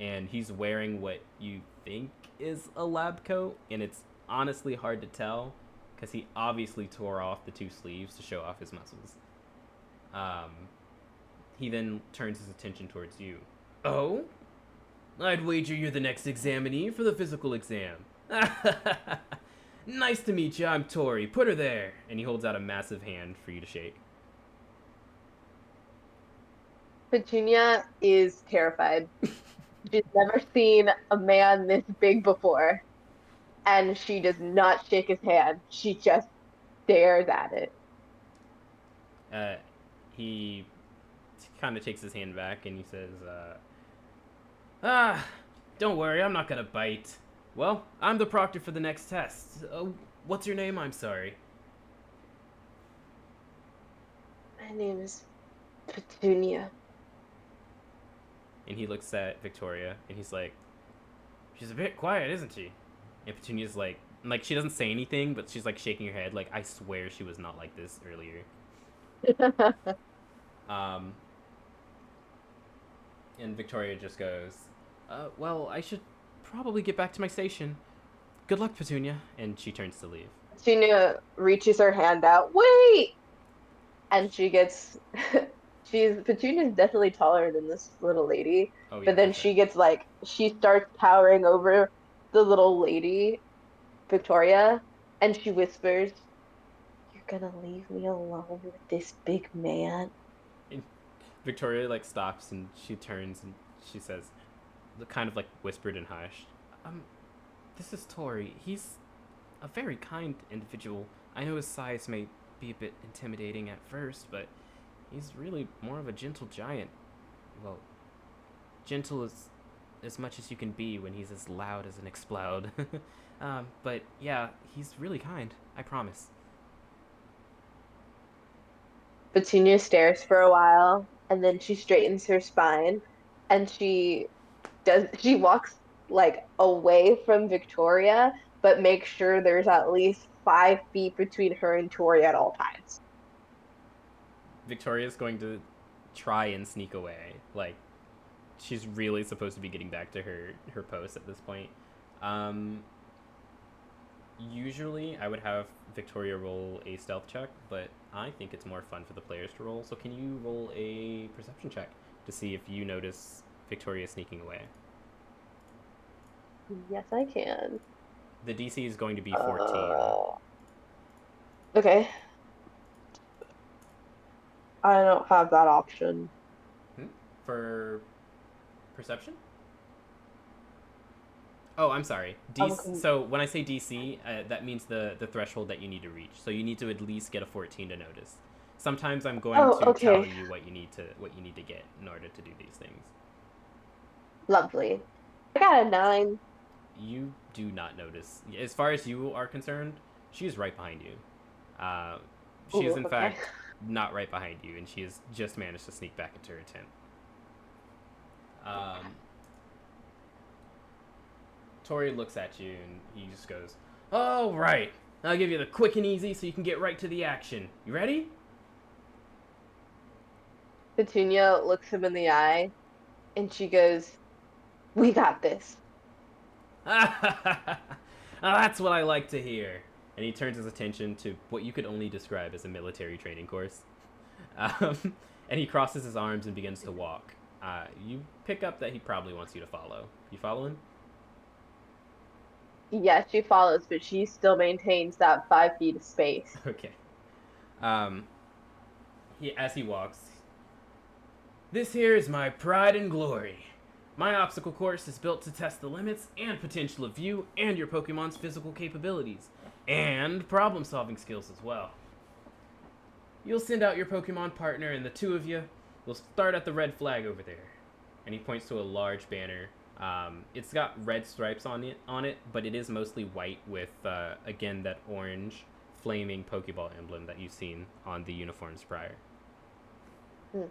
and he's wearing what you think is a lab coat, and it's honestly hard to tell because he obviously tore off the 2 sleeves to show off his muscles. Um, he then turns his attention towards you. Oh, I'd wager you're the next examinee for the physical exam. Nice to meet you. I'm Tori. Put her there. And he holds out a massive hand for you to shake. Petunia is terrified. She's never seen a man this big before, and she does not shake his hand. She just stares at it. Uh, he kind of takes his hand back and he says, "Ah, don't worry. I'm not gonna bite. Well, I'm the proctor for the next test. What's your name? I'm sorry." My name is Petunia. And he looks at Victoria and he's like, "She's a bit quiet, isn't she?" And Petunia's like she doesn't say anything, but she's like shaking her head, like I swear she was not like this earlier. Um, and Victoria just goes, "Well, I should probably get back to my station. Good luck, Petunia." And she turns to leave. Petunia reaches her hand out. Wait! And she gets Petunia's definitely taller than this little lady, Oh yeah, but for then sure. she starts towering over the little lady, Victoria, and she whispers, "You're gonna leave me alone with this big man?" And Victoria like stops and she turns and she says, kind of like whispered and hushed, "Um, this is Tori. He's a very kind individual. I know his size may be a bit intimidating at first, but he's really more of a gentle giant. Well, gentle as much as you can be when he's as loud as an explode." But yeah, he's really kind. I promise. Petunia stares for a while, and then she straightens her spine, and she walks like away from Victoria, but makes sure there's at least 5 feet between her and Tori at all times. Victoria's going to try and sneak away. Like, she's really supposed to be getting back to her post at this point. Um, Usually, I would have Victoria roll a stealth check, but I think it's more fun for the players to roll. So, can you roll a perception check to see if you notice Victoria sneaking away? Yes, I can. The DC is going to be 14. Uh, okay. I don't have that option. For perception? Oh, I'm sorry. I'm DC, so when I say DC, that means the threshold that you need to reach. So you need to at least get a 14 to notice. Sometimes I'm going Oh, to tell okay. you what you need to get in order to do these things. Lovely. I got a 9. You do not notice. As far as you are concerned, she is right behind you. Uh, she is Ooh, in okay. fact not right behind you, and she has just managed to sneak back into her tent. Um, Tori looks at you and he just goes, "Oh, right. I'll give you the quick and easy so you can get right to the action. You ready?" Petunia looks him in the eye and she goes, "We got this." That's what I like to hear. And he turns his attention to what you could only describe as a military training course. And he crosses his arms and begins to walk. You pick up that he probably wants you to follow. You follow him? Yes, she follows, but she still maintains that 5 feet of space. Okay. Um, as he walks, "This here is my pride and glory. My obstacle course is built to test the limits and potential of you and your Pokemon's physical capabilities, and problem solving skills as well. You'll send out your Pokemon partner, and the two of you will start at the red flag over there." And he points to a large banner. It's got red stripes on it, but it is mostly white with, again, that orange flaming Pokeball emblem that you've seen on the uniforms prior. Hmm.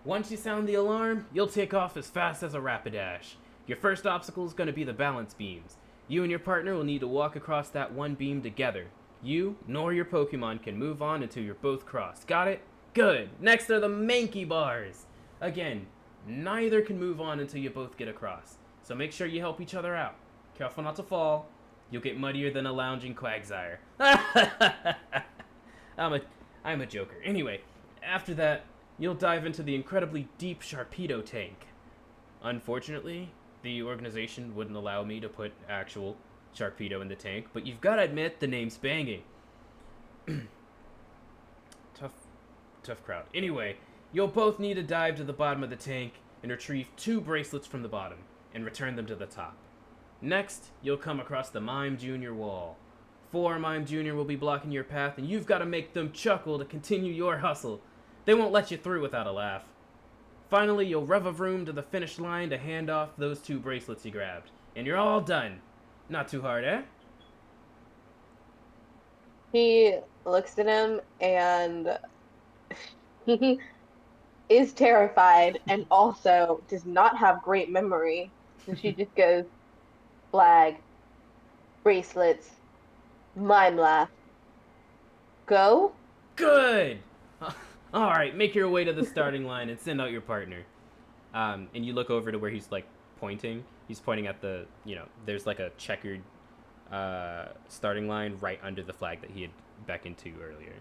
"Once you sound the alarm, you'll take off as fast as a Rapidash. Your first obstacle is going to be the balance beams. You and your partner will need to walk across that one beam together. You nor your Pokemon can move on until you're both crossed. Got it? Good. Next are the Mankey bars. Again, neither can move on until you both get across. So make sure you help each other out. Careful not to fall. You'll get muddier than a lounging Quagsire." I'm a joker. Anyway, after that, you'll dive into the incredibly deep Sharpedo tank. Unfortunately, the organization wouldn't allow me to put actual Sharpedo in the tank, but you've got to admit the name's banging. tough, tough crowd. Anyway, you'll both need to dive to the bottom of the tank and retrieve 2 bracelets from the bottom and return them to the top. Next, you'll come across the Mime Jr. wall. 4 Mime Jr. will be blocking your path, and you've got to make them chuckle to continue your hustle. They won't let you through without a laugh. Finally, you'll rev a vroom to the finish line to hand off those 2 bracelets you grabbed. And you're all done. Not too hard, eh? He looks at him and he is terrified and also does not have great memory. So she just goes, "Flag, bracelets, mime laugh. Go?" Good! Alright, make your way to the starting line and send out your partner. And you look over to where he's, like, pointing. He's pointing at the, there's, like, a checkered starting line right under the flag that he had beckoned to earlier.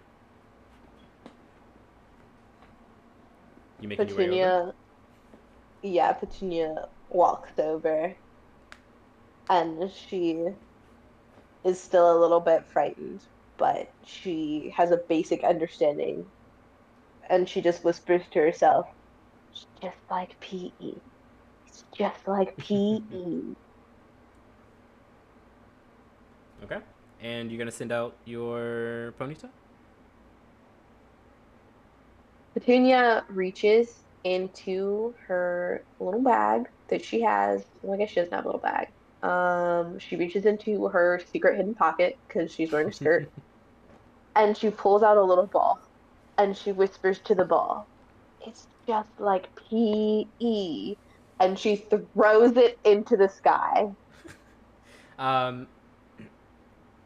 You making your way over? Petunia, yeah, Petunia walks over and she is still a little bit frightened, but she has a basic understanding and she just whispers to herself, "It's just like PE. It's just like PE." Okay. And you're gonna send out your Ponyta? Petunia reaches into her little bag that she has. Well, I guess she doesn't have a little bag. She reaches into her secret hidden pocket because she's wearing a skirt, and she pulls out a little ball. and she whispers to the ball, "It's just like PE." And she throws it into the sky. Um,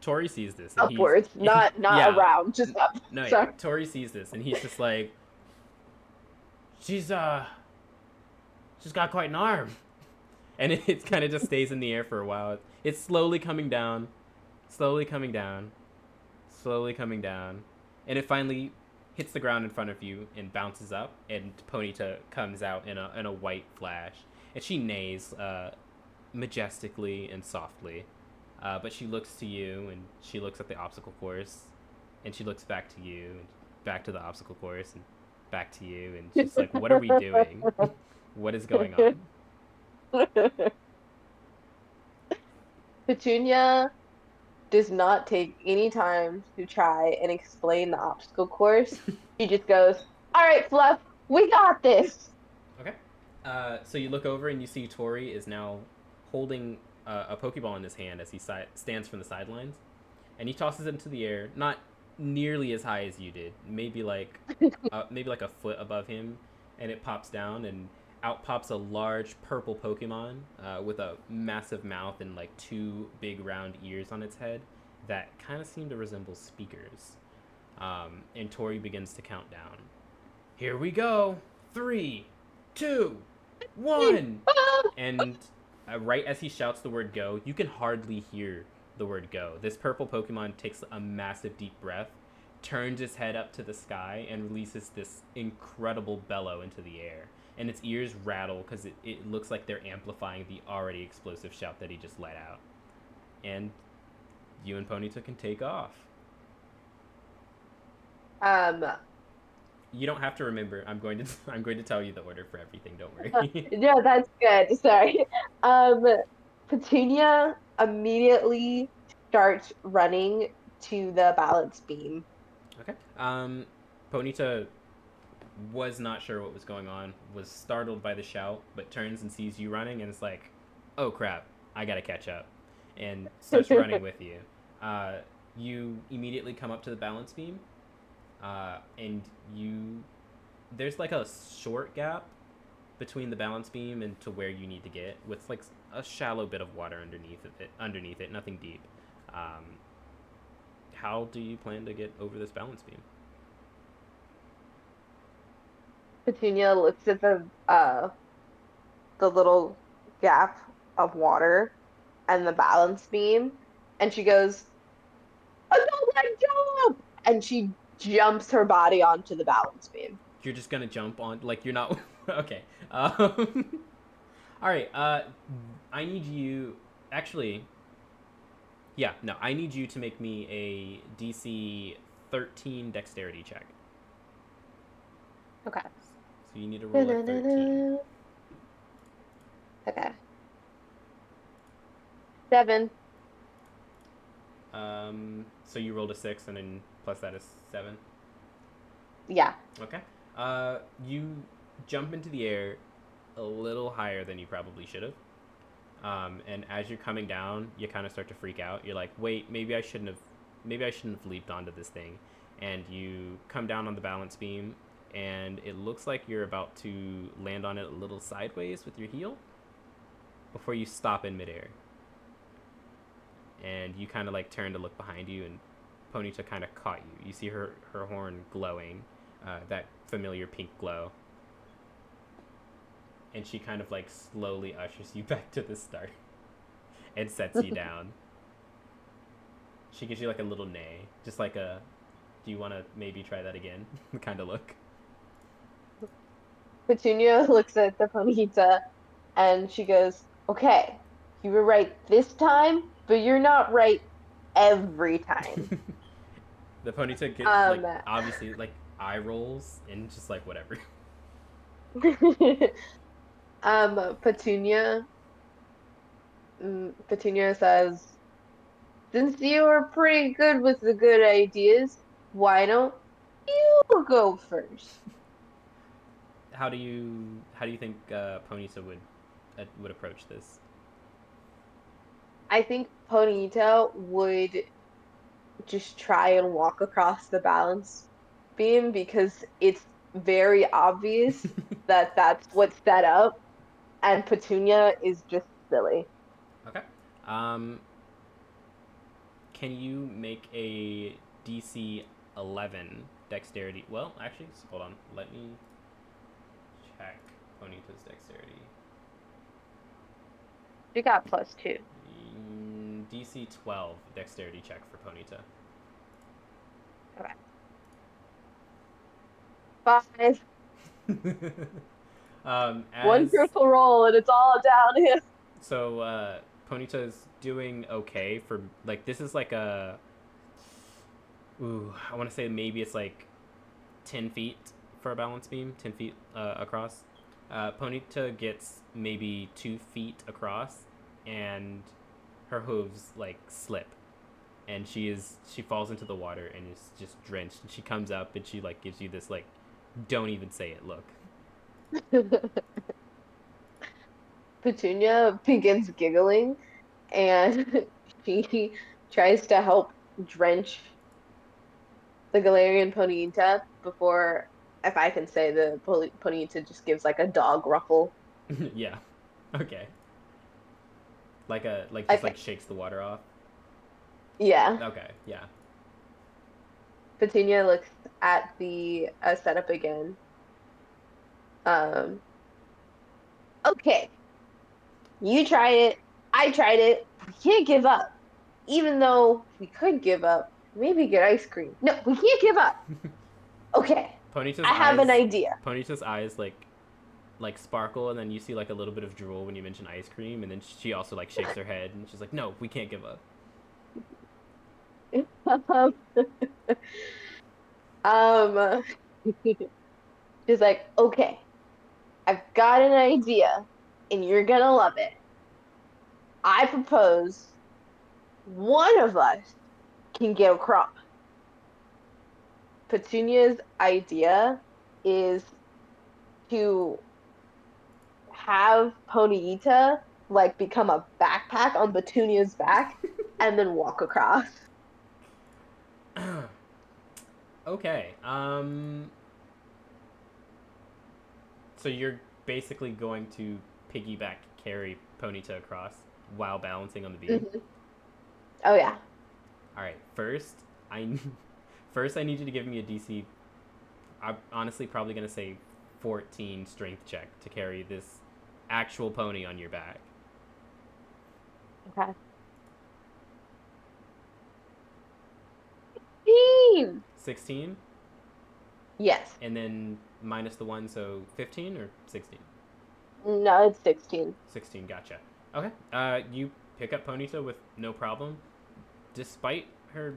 Tori sees this and he's Upwards, not yeah, around, just up. no, yeah. Sorry. Tori sees this and he's just like, she's she's got quite an arm, and it kind of just stays in the air for a while. It's slowly coming down, slowly coming down, slowly coming down, and it finally hits the ground in front of you and bounces up. And Ponyta comes out in a white flash, and she neighs majestically and softly. But she looks to you, and she looks at the obstacle course, and she looks back to you, and back to the obstacle course, and back to you, and she's like, "What are we doing? What is going on?" Petunia does not take any time to try and explain the obstacle course. She just goes, "All right, Fluff, we got this." Okay. So you look over and you see Tori is now holding a Pokeball in his hand as he stands from the sidelines, and he tosses it into the air, not nearly as high as you did, maybe like a foot above him, and it pops down, and out pops a large purple Pokemon with a massive mouth and like two big round ears on its head that kind of seem to resemble speakers. And Tori begins to count down. Here we go. 3, 2, 1. And right as he shouts the word go, you can hardly hear the word go. This purple Pokemon takes a massive deep breath, turns its head up to the sky, and releases this incredible bellow into the air. And its ears rattle because it looks like they're amplifying the already explosive shout that he just let out. And you and Ponyta can take off. Um, You don't have to remember. I'm going to tell you the order for everything. Don't worry. yeah, that's good. Sorry. Um, Petunia immediately starts running to the balance beam. Okay. Ponyta was not sure what was going on, was startled by the shout, but turns and sees you running and is like, "Oh crap, I gotta catch up," and starts running with you. You immediately come up to the balance beam, and there's like a short gap between the balance beam and to where you need to get, with like a shallow bit of water underneath it, nothing deep. Um, how do you plan to get over this balance beam? Petunia looks at the little gap of water and the balance beam, and she goes, "Adult leg jump!" And she jumps her body onto the balance beam. You're just gonna jump on, like, you're not okay. All right. I need you. Actually, yeah. No, I need you to make me a DC 13 dexterity check. Okay. So you need to roll a 13. Okay. 7. So you rolled a 6, and then plus that is 7. Yeah. Okay. You jump into the air a little higher than you probably should have. And as you're coming down, you kind of start to freak out. You're like, wait, maybe I shouldn't have leaped onto this thing. And you come down on the balance beam, and it looks like you're about to land on it a little sideways with your heel before you stop in midair. And you kind of like turn to look behind you, and Ponyta kind of caught you. You see her horn glowing, that familiar pink glow. And she kind of like slowly ushers you back to the start and sets you down. She gives you like a little neigh, just like a, "Do you want to maybe try that again?" kind of look. Petunia looks at the Ponyta and she goes, "Okay, you were right this time, but you're not right every time." The Ponyta gets like Um, obviously like eye rolls and just like whatever. Petunia, Petunia says, "Since you are pretty good with the good ideas, why don't you go first?" How do you think Ponyta would approach this? I think Ponyta would just try and walk across the balance beam because it's very obvious that that's what's set up, and Petunia is just silly. Okay. Um, can you make a DC 11 dexterity? Well, actually, hold on. Let me check Ponyta's dexterity. She got +2. DC 12 dexterity check for Ponyta. Okay. 5. One As critical roll and it's all downhill. so, Ponyta's doing okay for like this is like a I want to say maybe it's like 10 feet for a balance beam, 10 feet across. Ponyta gets maybe 2 feet across, and her hooves like slip, and she falls into the water and is just drenched. And she comes up and she like gives you this like, don't even say it look. Petunia begins giggling and she tries to help drench the Galarian Ponyta before, if I can say, the Ponyta just gives like a dog ruffle. Yeah. Okay. Like just Okay, like shakes the water off. yeah. Okay. Yeah. Petunia looks at the setup again. Um, okay, you tried it. I tried it. We can't give up. Even though we could give up, maybe get ice cream. No, we can't give up. Okay, Ponyta's I have an eyes idea. Ponyta's eyes like sparkle, and then you see like a little bit of drool when you mention ice cream, and then she also like shakes her head and she's like, no, we can't give up. um, um, she's like, okay, I've got an idea, and you're gonna love it. I propose one of us can get a crop. Petunia's idea is to have Ponyta like become a backpack on Petunia's back and then walk across. Okay. So you're basically going to piggyback carry Ponyta across while balancing on the beam. Mhm. Oh yeah. All right. I first I need you to give me a DC. I'm honestly probably gonna say 14 strength check to carry this actual pony on your back. Okay. Team. 16, Yes. and then minus the one, so 15 or 16. No, it's 16. 16. Gotcha. Okay. You pick up Ponyta with no problem, despite her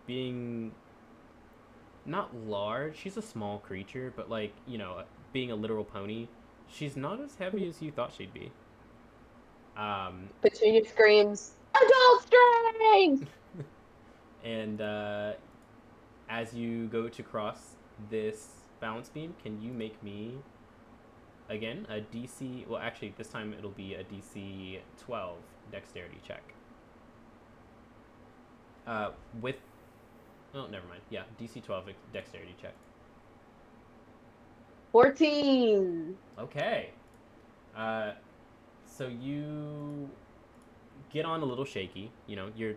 being not large. She's a small creature, but like being a literal pony, she's not as heavy as you thought she'd be. Um, Petunia screams, "Adult strength!" and as you go to cross this balance beam, can you make me again a DC? Well, actually, this time it'll be a DC 12 dexterity check. With oh, never mind. Yeah, DC 12 dexterity check. 14. Okay. Uh, so you get on a little shaky. You're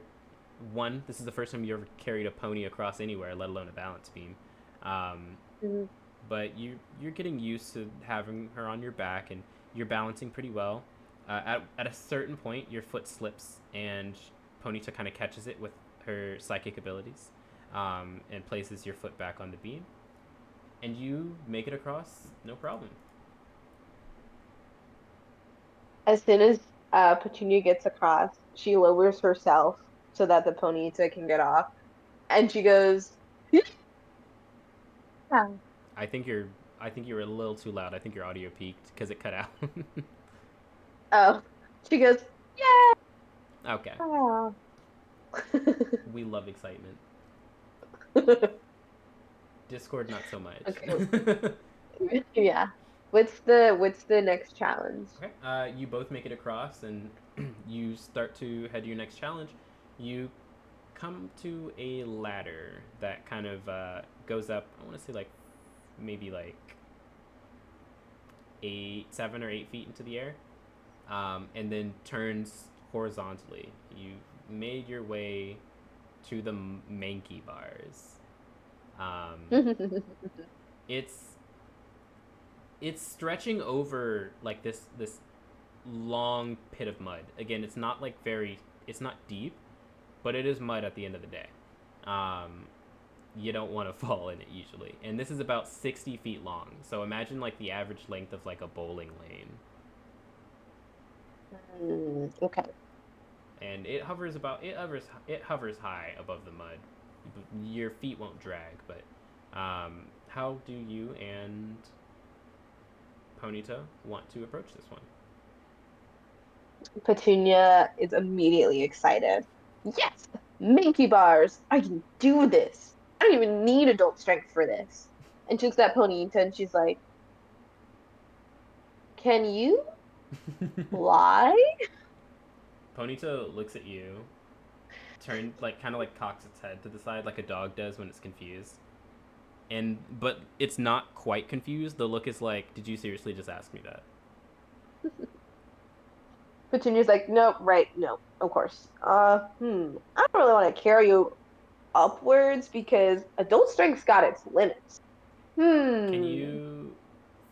one. This is the first time you ever carried a pony across anywhere, let alone a balance beam. Um, Mhm. but you're getting used to having her on your back, and you're balancing pretty well. At a certain point, your foot slips, and Ponyta kind of catches it with her psychic abilities, and places your foot back on the beam, and you make it across, no problem. As soon as Petunia gets across, she lowers herself so that the Ponyta can get off, and she goes, "Yeah." I think you're I think you were a little too loud. I think your audio peaked because it cut out. Oh, she goes, Okay. "Yeah." We love excitement. Discord, not so much. Okay. Yeah. What's the next challenge? Okay. You both make it across, and you start to head to your next challenge. You come to a ladder that kind of goes up. I want to say like maybe like 7 or 8 feet into the air, and then turns horizontally. You made your way to the Mankey bars. It's it's stretching over like this long pit of mud. Again, it's not like it's not deep, but it is mud at the end of the day. Um, you don't want to fall in it usually. And this is about 60 feet long. So imagine like the average length of like a bowling lane. Okay. And it hovers high above the mud. Your feet won't drag, but how do you and Ponyta want to approach this one? Petunia is immediately excited. Yes, Minky bars. I can do this. I don't even need adult strength for this. And she looks at Ponyta and she's like, "Can you fly?" Ponyta looks at you, turn like kind of like cocks its head to the side like a dog does when it's confused. And but it's not quite confused. The look is like, "Did you seriously just ask me that?" Petunia's like, "No, right, no, of course. I don't really want to carry you upwards because adult strength's got its limits. Can Hmm. you,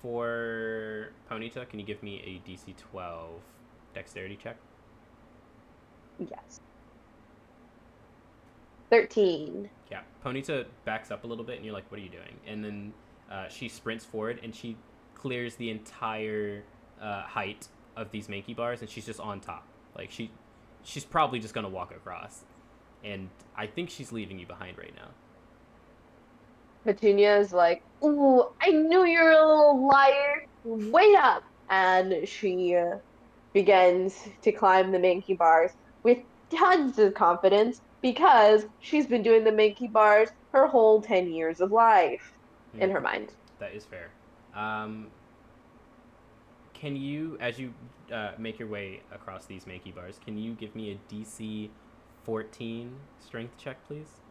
for Ponyta, can you give me a DC 12 dexterity check? Yes. 13. Yeah. Ponyta backs up a little bit, and you're like, "What are you doing?" And then she sprints forward, and she clears the entire height of these Mankey bars, and she's just on top. Like she's probably just gonna walk across, and I think she's leaving you behind right now. Petunia's like, "Ooh, I knew you were a little liar. Wait up." And she begins to climb the Mankey bars with tons of confidence because she's been doing the Mankey bars her whole 10 years of life in her Mm-hmm. mind. That is fair. Um, can you, as you make your way across these Mankey bars, can you give me a DC 14 strength check, please?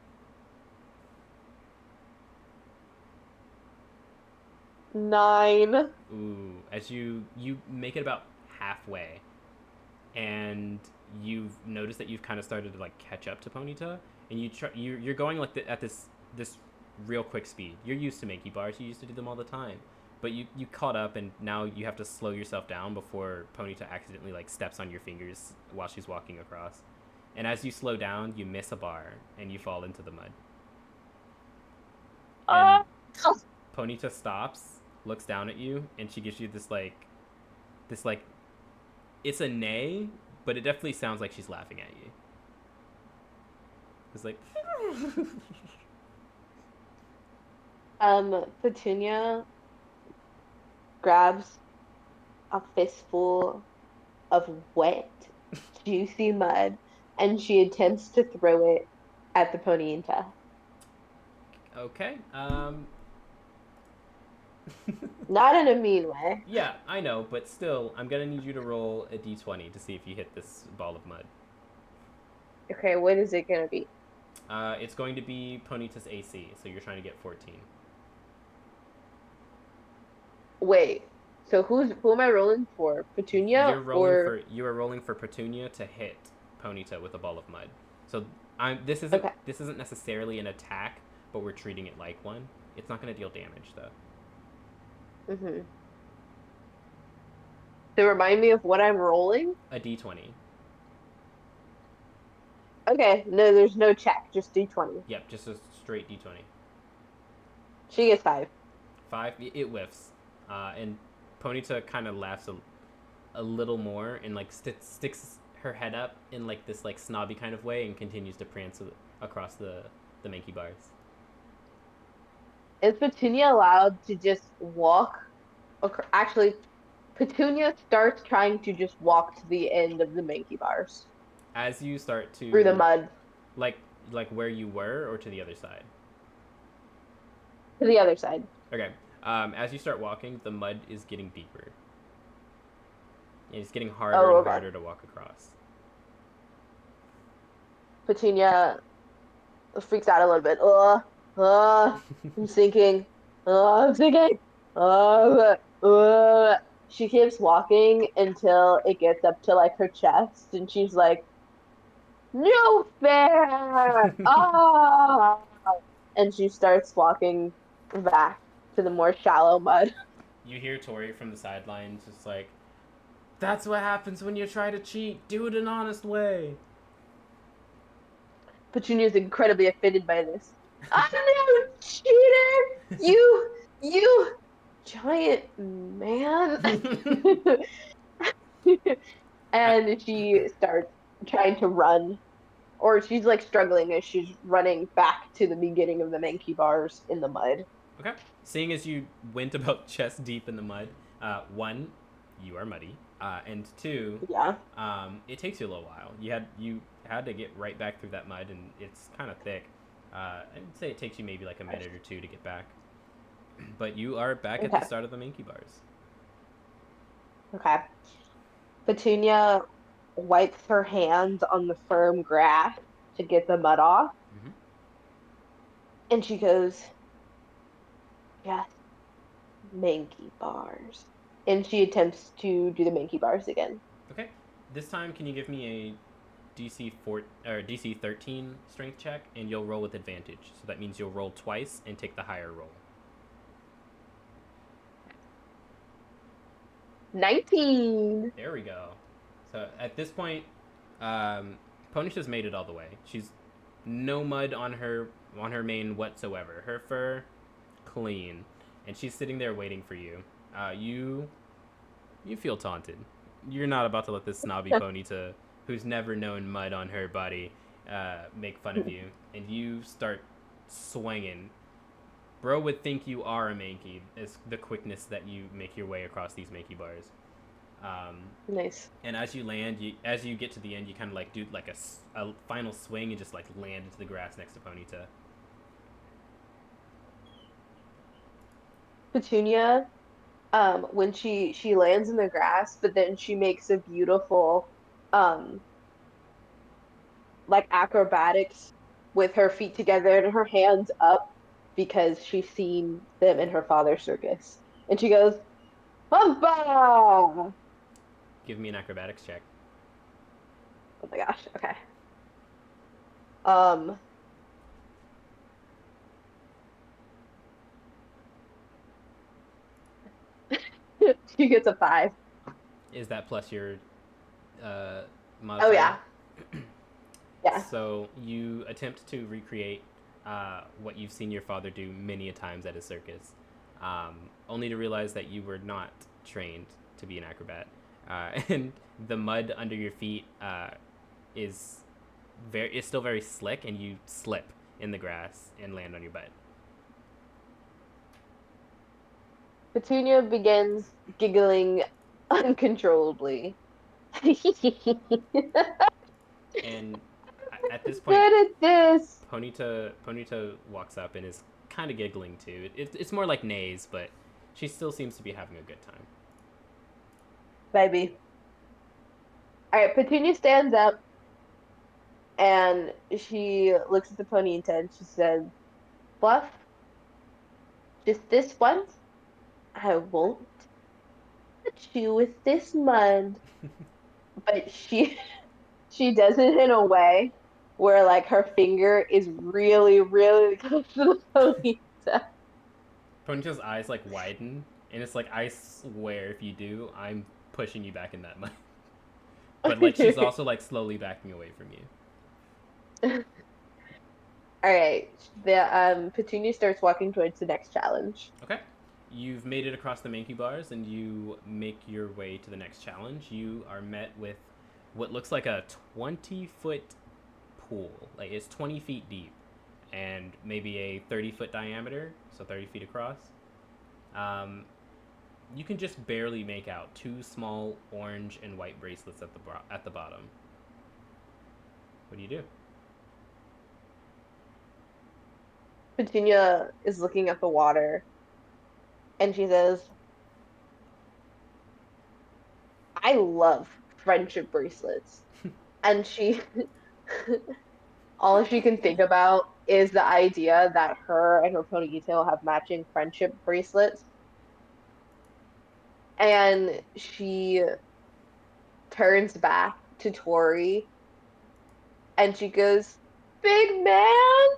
9. Ooh, as you make it about halfway, and you've noticed that you've kind of started to like catch up to Ponyta, and you're going like at this real quick speed. You're used to Mankey bars. You used to do them all the time, but you caught up, and now you have to slow yourself down before Ponyta accidentally like steps on your fingers while she's walking across. And as you slow down, you miss a bar and you fall into the mud. And Uh, Ponyta stops, looks down at you, and she gives you this like it's a neigh, but it definitely sounds like she's laughing at you. It's like Petunia grabs a fistful of wet, juicy mud and she attempts to throw it at the Ponyta. okay. Not in a mean way. Yeah, I know, but still, I'm gonna need you to roll a d20 to see if you hit this ball of mud. Okay, what is it gonna be? It's going to be Ponyta's AC, so you're trying to get 14. Wait, so who am I rolling for? Petunia or You are rolling for Petunia to hit Ponyta with a ball of mud. So I'm okay. this isn't necessarily an attack, but we're treating it like one. It's not gonna deal damage though. Mm-hmm. To remind me of what I'm rolling? A d20. Okay, no, there's no check, just D20. Yep, just a straight d20. She gets 5. Five, it whiffs, and Ponyta kind of laughs a little more and like sticks her head up in like this like snobby kind of way and continues to prance across the Mankey bars. Is Petunia allowed to just walk? Actually, Petunia starts trying to just walk to the end of the Mankey bars As you start through the to mud like like where you were or to the other side. to the other side. Okay. As you start walking, the mud is getting deeper. And it's getting harder Oh, and okay. harder to walk across. Petunia freaks out a little bit. Ugh. I'm sinking. I'm sinking. Uh, She keeps walking until it gets up to like her chest, and she's like, "No fair!" Ah! And she starts walking back to the more shallow mud. You hear Tori from the sidelines just like, that's what happens when you try to cheat. Do it an honest way. Petunia's incredibly offended by this. I'm no cheater! You giant man. I, And she starts trying to run, or she's like struggling as she's running back to the beginning of the Mankey bars in the mud. okay. Seeing as you went about chest deep in the mud, one, you are muddy, and two, Yeah. it takes you a little while. You had to get right back through that mud, and it's kind of thick. I'd say it takes you maybe like a minute or two to get back, but you are back at the Okay. start of the Mankey bars. Okay. Petunia wipes her hands on the firm grass to get the mud off, Mm-hmm. and she goes, "Yes, Mankey bars." And she attempts to do the Mankey bars again. Okay. This time, can you give me a DC 13 strength check, and you'll roll with advantage. So that means you'll roll twice and take the higher roll. 19. There we go. So at this point, Ponyta's made it all the way. She's no mud on her mane whatsoever. Her fur clean, and she's sitting there waiting for you. You feel taunted. You're not about to let this snobby Ponyta, who's never known mud on her body, make fun of you, and you start swinging. Bro would think you are a Mankey, is the quickness that you make your way across these Mankey bars. Um, Nice. and as you land, as you get to the end, you kind of like do like a final swing and just like land into the grass next to Ponyta. Petunia, when she lands in the grass, but then she makes a beautiful um like acrobatics with her feet together and her hands up because she's seen them in her father's circus. And she goes, "Humba!" Give me an acrobatics check. Oh my gosh, okay. Um, she gets a 5. Is that plus your uh, Oh modifier? yeah, yeah. So you attempt to recreate what you've seen your father do many a times at his circus, only to realize that you were not trained to be an acrobat, and the mud under your feet is is still very slick, and you slip in the grass and land on your butt. Petunia begins giggling uncontrollably. And at this point, Good at this, Ponyta walks up and is kind of giggling too. It's more like nays, but she still seems to be having a good time. baby. All right, Petunia stands up and she looks at the Ponyta and she says, "Fluff, just this once, I won't touch you with this mud." But she does it in a way where like her finger is really, really close to the Ponyta. Ponyta's eyes like widen, and it's like, I swear, if you do, I'm pushing you back in that mud. But like she's also like slowly backing away from you. All right, the Petunia starts walking towards the next challenge. Okay. You've made it across the Mankey bars, and you make your way to the next challenge. You are met with what looks like a 20-foot pool. Like it's 20 feet deep, and maybe a 30-foot diameter, so 30 feet across. Um, you can just barely make out two small orange and white bracelets at the bottom. What do you do? Petunia is looking at the water and she says, "I love friendship bracelets." And she, all she can think about is the idea that her and her Ponyta will have matching friendship bracelets. And she turns back to Tori and she goes, "Big man!"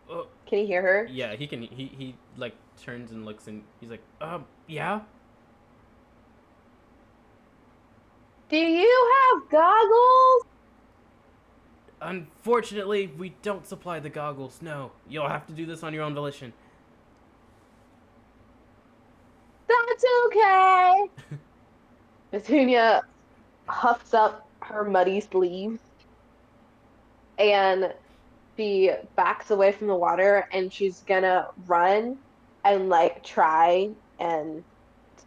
Oh, Can you hear her? yeah, he can. He like turns and looks and he's like, yeah. Do you have goggles? Unfortunately, we don't supply the goggles. No, you'll have to do this on your own volition. That's okay. Petunia huffs up her muddy sleeves and she backs away from the water and she's gonna run and like try and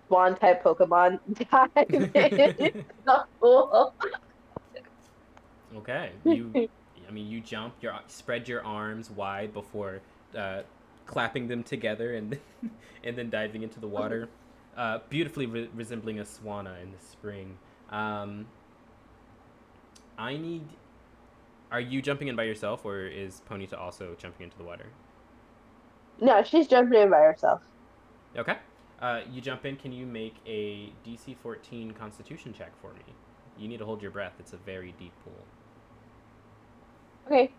swan type Pokemon dive in the pool. Okay, you. I mean, you jump. You spread your arms wide before uh, clapping them together and and then diving into the water, beautifully resembling a swana in the spring. Um, I need. Are you jumping in by yourself, or is Ponyta also jumping into the water? No, she's jumping in by herself. Okay. You jump in. Can you make a DC 14 Constitution check for me? You need to hold your breath. It's a very deep pool. Okay.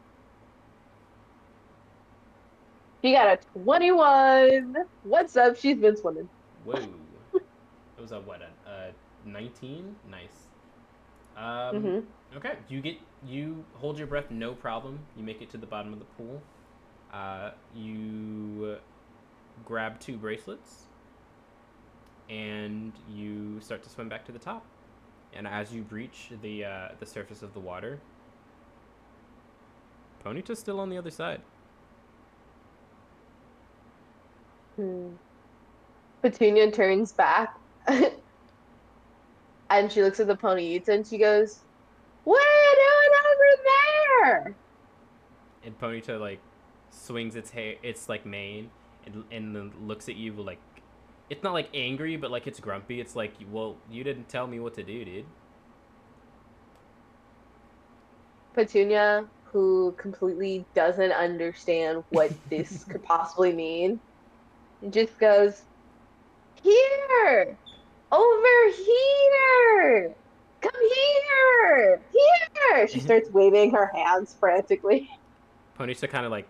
She got a 21. What's up? She's been swimming. Whoa. It was a what? A 19? Nice. Hmm. Okay. You hold your breath, no problem. You make it to the bottom of the pool. You grab two bracelets, and you start to swim back to the top. And as you reach the surface of the water, Ponyta's still on the other side. Hmm. Petunia turns back and she looks at the Ponyta and she goes, "What are you doing over there?" And Ponyta like swings its hair, its like mane, and then looks at you like it's not like angry, but like it's grumpy. It's like, well, you didn't tell me what to do, dude. Petunia, who completely doesn't understand what this could possibly mean, just goes, "Here! Over here! Come here! Here!" She starts waving her hands frantically. Ponyta kind of like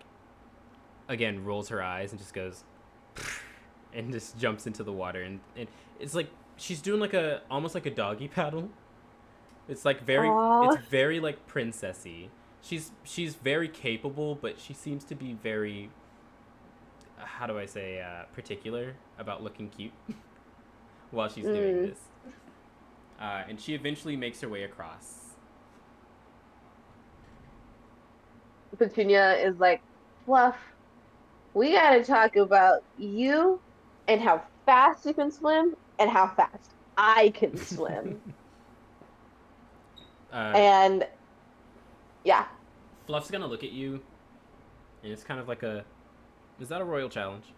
again rolls her eyes and just goes and just jumps into the water and it's like she's doing like a almost like a doggy paddle. It's like it's Aw. very like princessy. She's very capable, but she seems to be very how do I say particular about looking cute while she's doing Mm. this. And she eventually makes her way across. Petunia is like, "Fluff, we gotta talk about you and how fast you can swim and how fast I can swim." uh, And yeah. Fluff's gonna look at you, and it's kind of like a is that a royal challenge?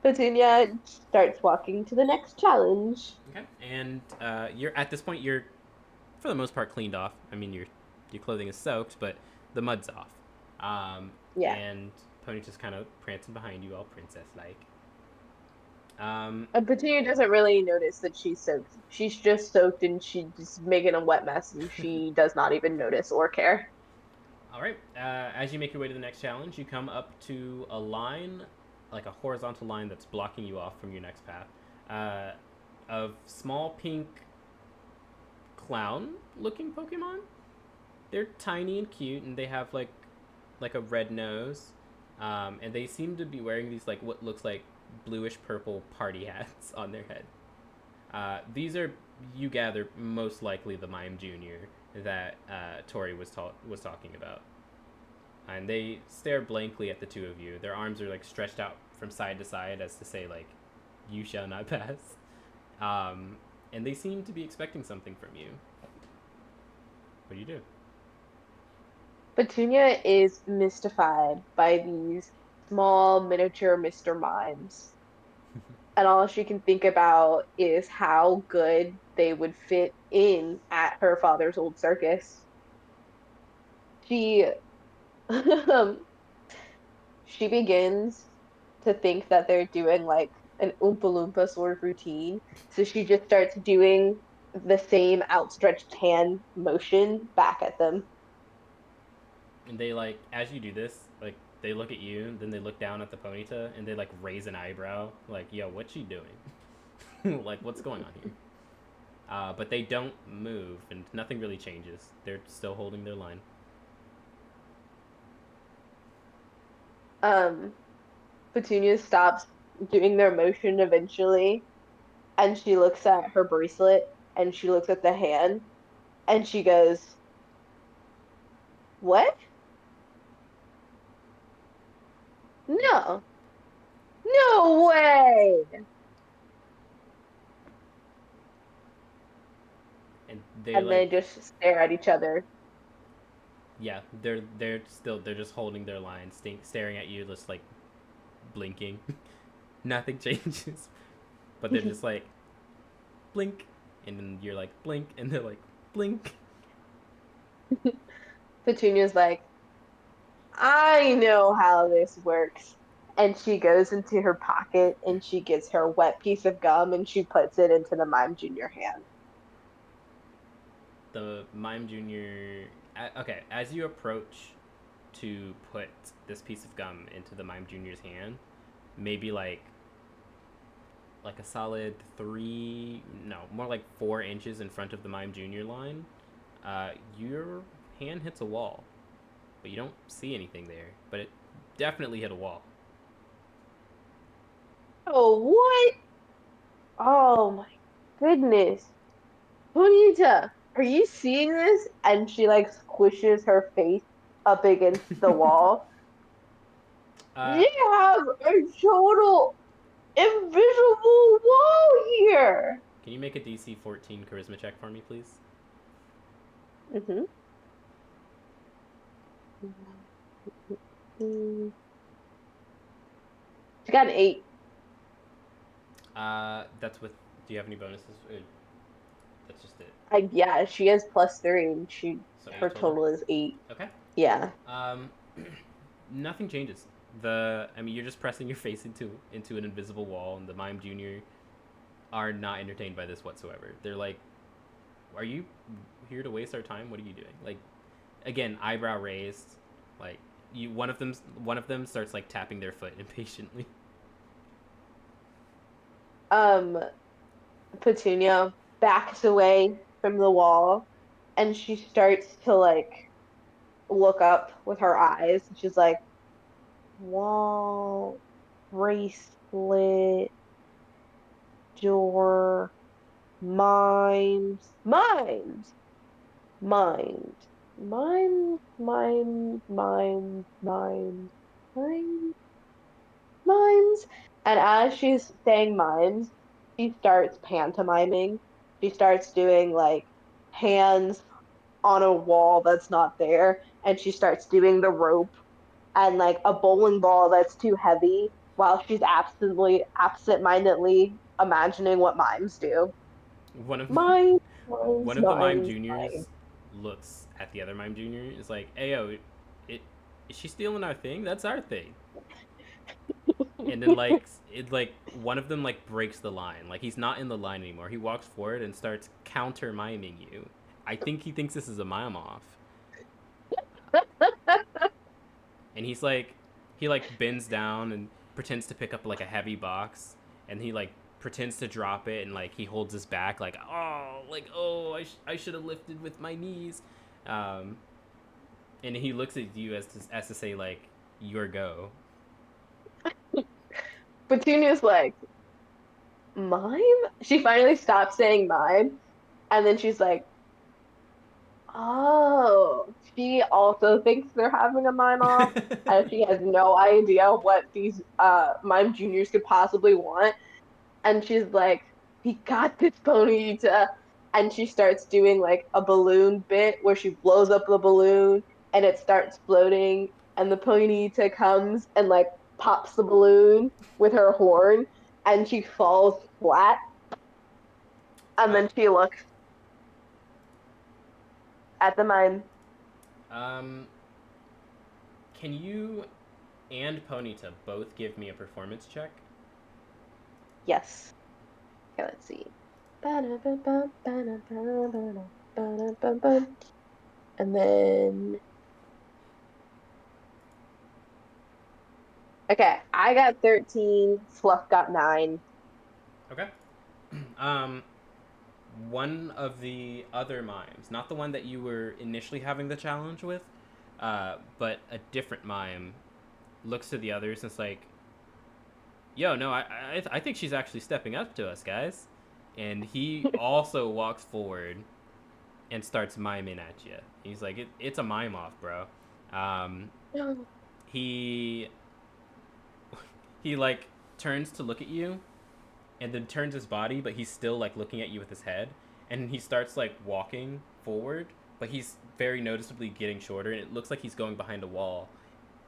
Petunia starts walking to the next challenge. Okay. And you're at this point you're for the most part cleaned off. I mean your clothing is soaked, but the mud's off. Um, Yeah. and Pony just kind of prancing behind you, all princess like. Um, And Petunia doesn't really notice that she's soaked. She's just soaked and she's just making a wet mess and she does not even notice or care. all right. As you make your way to the next challenge, you come up to a line, like a horizontal line that's blocking you off from your next path, of small pink clown-looking Pokemon. They're tiny and cute, and they have like a red nose, and they seem to be wearing these like what looks like bluish purple party hats on their head. These are you gather most likely the Mime Junior that Tori was talking about, and they stare blankly at the two of you. Their arms are like stretched out from side to side as to say like, "You shall not pass," and they seem to be expecting something from you. What do you do? Petunia is mystified by these small miniature Mr. Mimes. And all she can think about is how good they would fit in at her father's old circus. she um, she begins to think that they're doing like an Oompa Loompa sort of routine. So she just starts doing the same outstretched hand motion back at them. And they like, as you do this, like they look at you, then they look down at the Ponyta, and they like raise an eyebrow, like, "Yo, what's she doing? Like, what's going on here?" But they don't move, and nothing really changes. They're still holding their line. Um, Petunia stops doing their motion eventually, and she looks at her bracelet and she looks at the hand and she goes, "What? No, no way!" And they're And like, they just stare at each other. yeah, they're just holding their line, staring at you, just like blinking. Nothing changes, but they're just like blink, and then you're like blink, and they're like blink. Petunia's like, "I know how this works." And she goes into her pocket and she gets her wet piece of gum and she puts it into the Mime Junior hand. The Mime Junior. Okay, as you approach to put this piece of gum into the Mime Junior's hand, maybe like a solid 3, no, more like 4 inches in front of the Mime Junior line, your hand hits a wall, but you don't see anything there. But it definitely hit a wall. Oh, what? Oh my goodness. Bonita, are you seeing this? And she like squishes her face up against the wall. Uh, You have a total invisible wall here. can you make a DC 14 charisma check for me, please? Mm-hmm. She got an 8. That's with. Do you have any bonuses? That's just it. Yeah, she has +3 and So 8 her total. total is 8. Okay. Yeah. Um, nothing changes. I mean, you're just pressing your face into an invisible wall, and the Mime Junior are not entertained by this whatsoever. They're like, "Are you here to waste our time? What are you doing?" Like, again, eyebrow raised. Like, you one of them starts like tapping their foot impatiently. Um, Petunia backs away from the wall and she starts to like look up with her eyes. She's like, "Wall, bracelet, door, mimes, mind, mimes, mimes." And as she's saying mimes, she starts pantomiming. She starts doing like hands on a wall that's not there, and she starts doing the rope and like a bowling ball that's too heavy while she's absent-mindedly imagining what mimes do. One of Mimes, one mimes, of the Mime mimes, mimes. Juniors looks at the other Mime Junior. Is like, "Hey yo, it is she stealing our thing? That's our thing." And then like one of them like breaks the line. Like he's not in the line anymore. He walks forward and starts counter miming you. I think he thinks this is a mime off. And he like bends down and pretends to pick up like a heavy box, and he like pretends to drop it, and like he holds his back like, oh, I should have lifted with my knees. Um and he looks at you as to say like, your go. Petunia's like, "Mime?" She finally stops saying mime, and then she's like, "Oh." She also thinks they're having a mime off, and she has no idea what these mime juniors could possibly want. And she's like, "We got this, Ponyta." And she starts doing like a balloon bit where she blows up the balloon and it starts floating, and the Ponyta comes and like pops the balloon with her horn, and she falls flat, and uh, then she looks at the mime. Can you and Ponyta both give me a performance check? Yes. Okay, let's see. And then, okay, I got 13, Fluff got 9. Okay. um, one of the other mimes, not the one that you were initially having the challenge with, but a different mime, looks to the others and it's like, "Yo, no, I think she's actually stepping up to us, guys." And he also walks forward and starts miming at you. He's like, "It's a mime off, bro." Um, he he like turns to look at you and then turns his body, but he's still like looking at you with his head, and he starts like walking forward, but he's very noticeably getting shorter, and it looks like he's going behind a wall,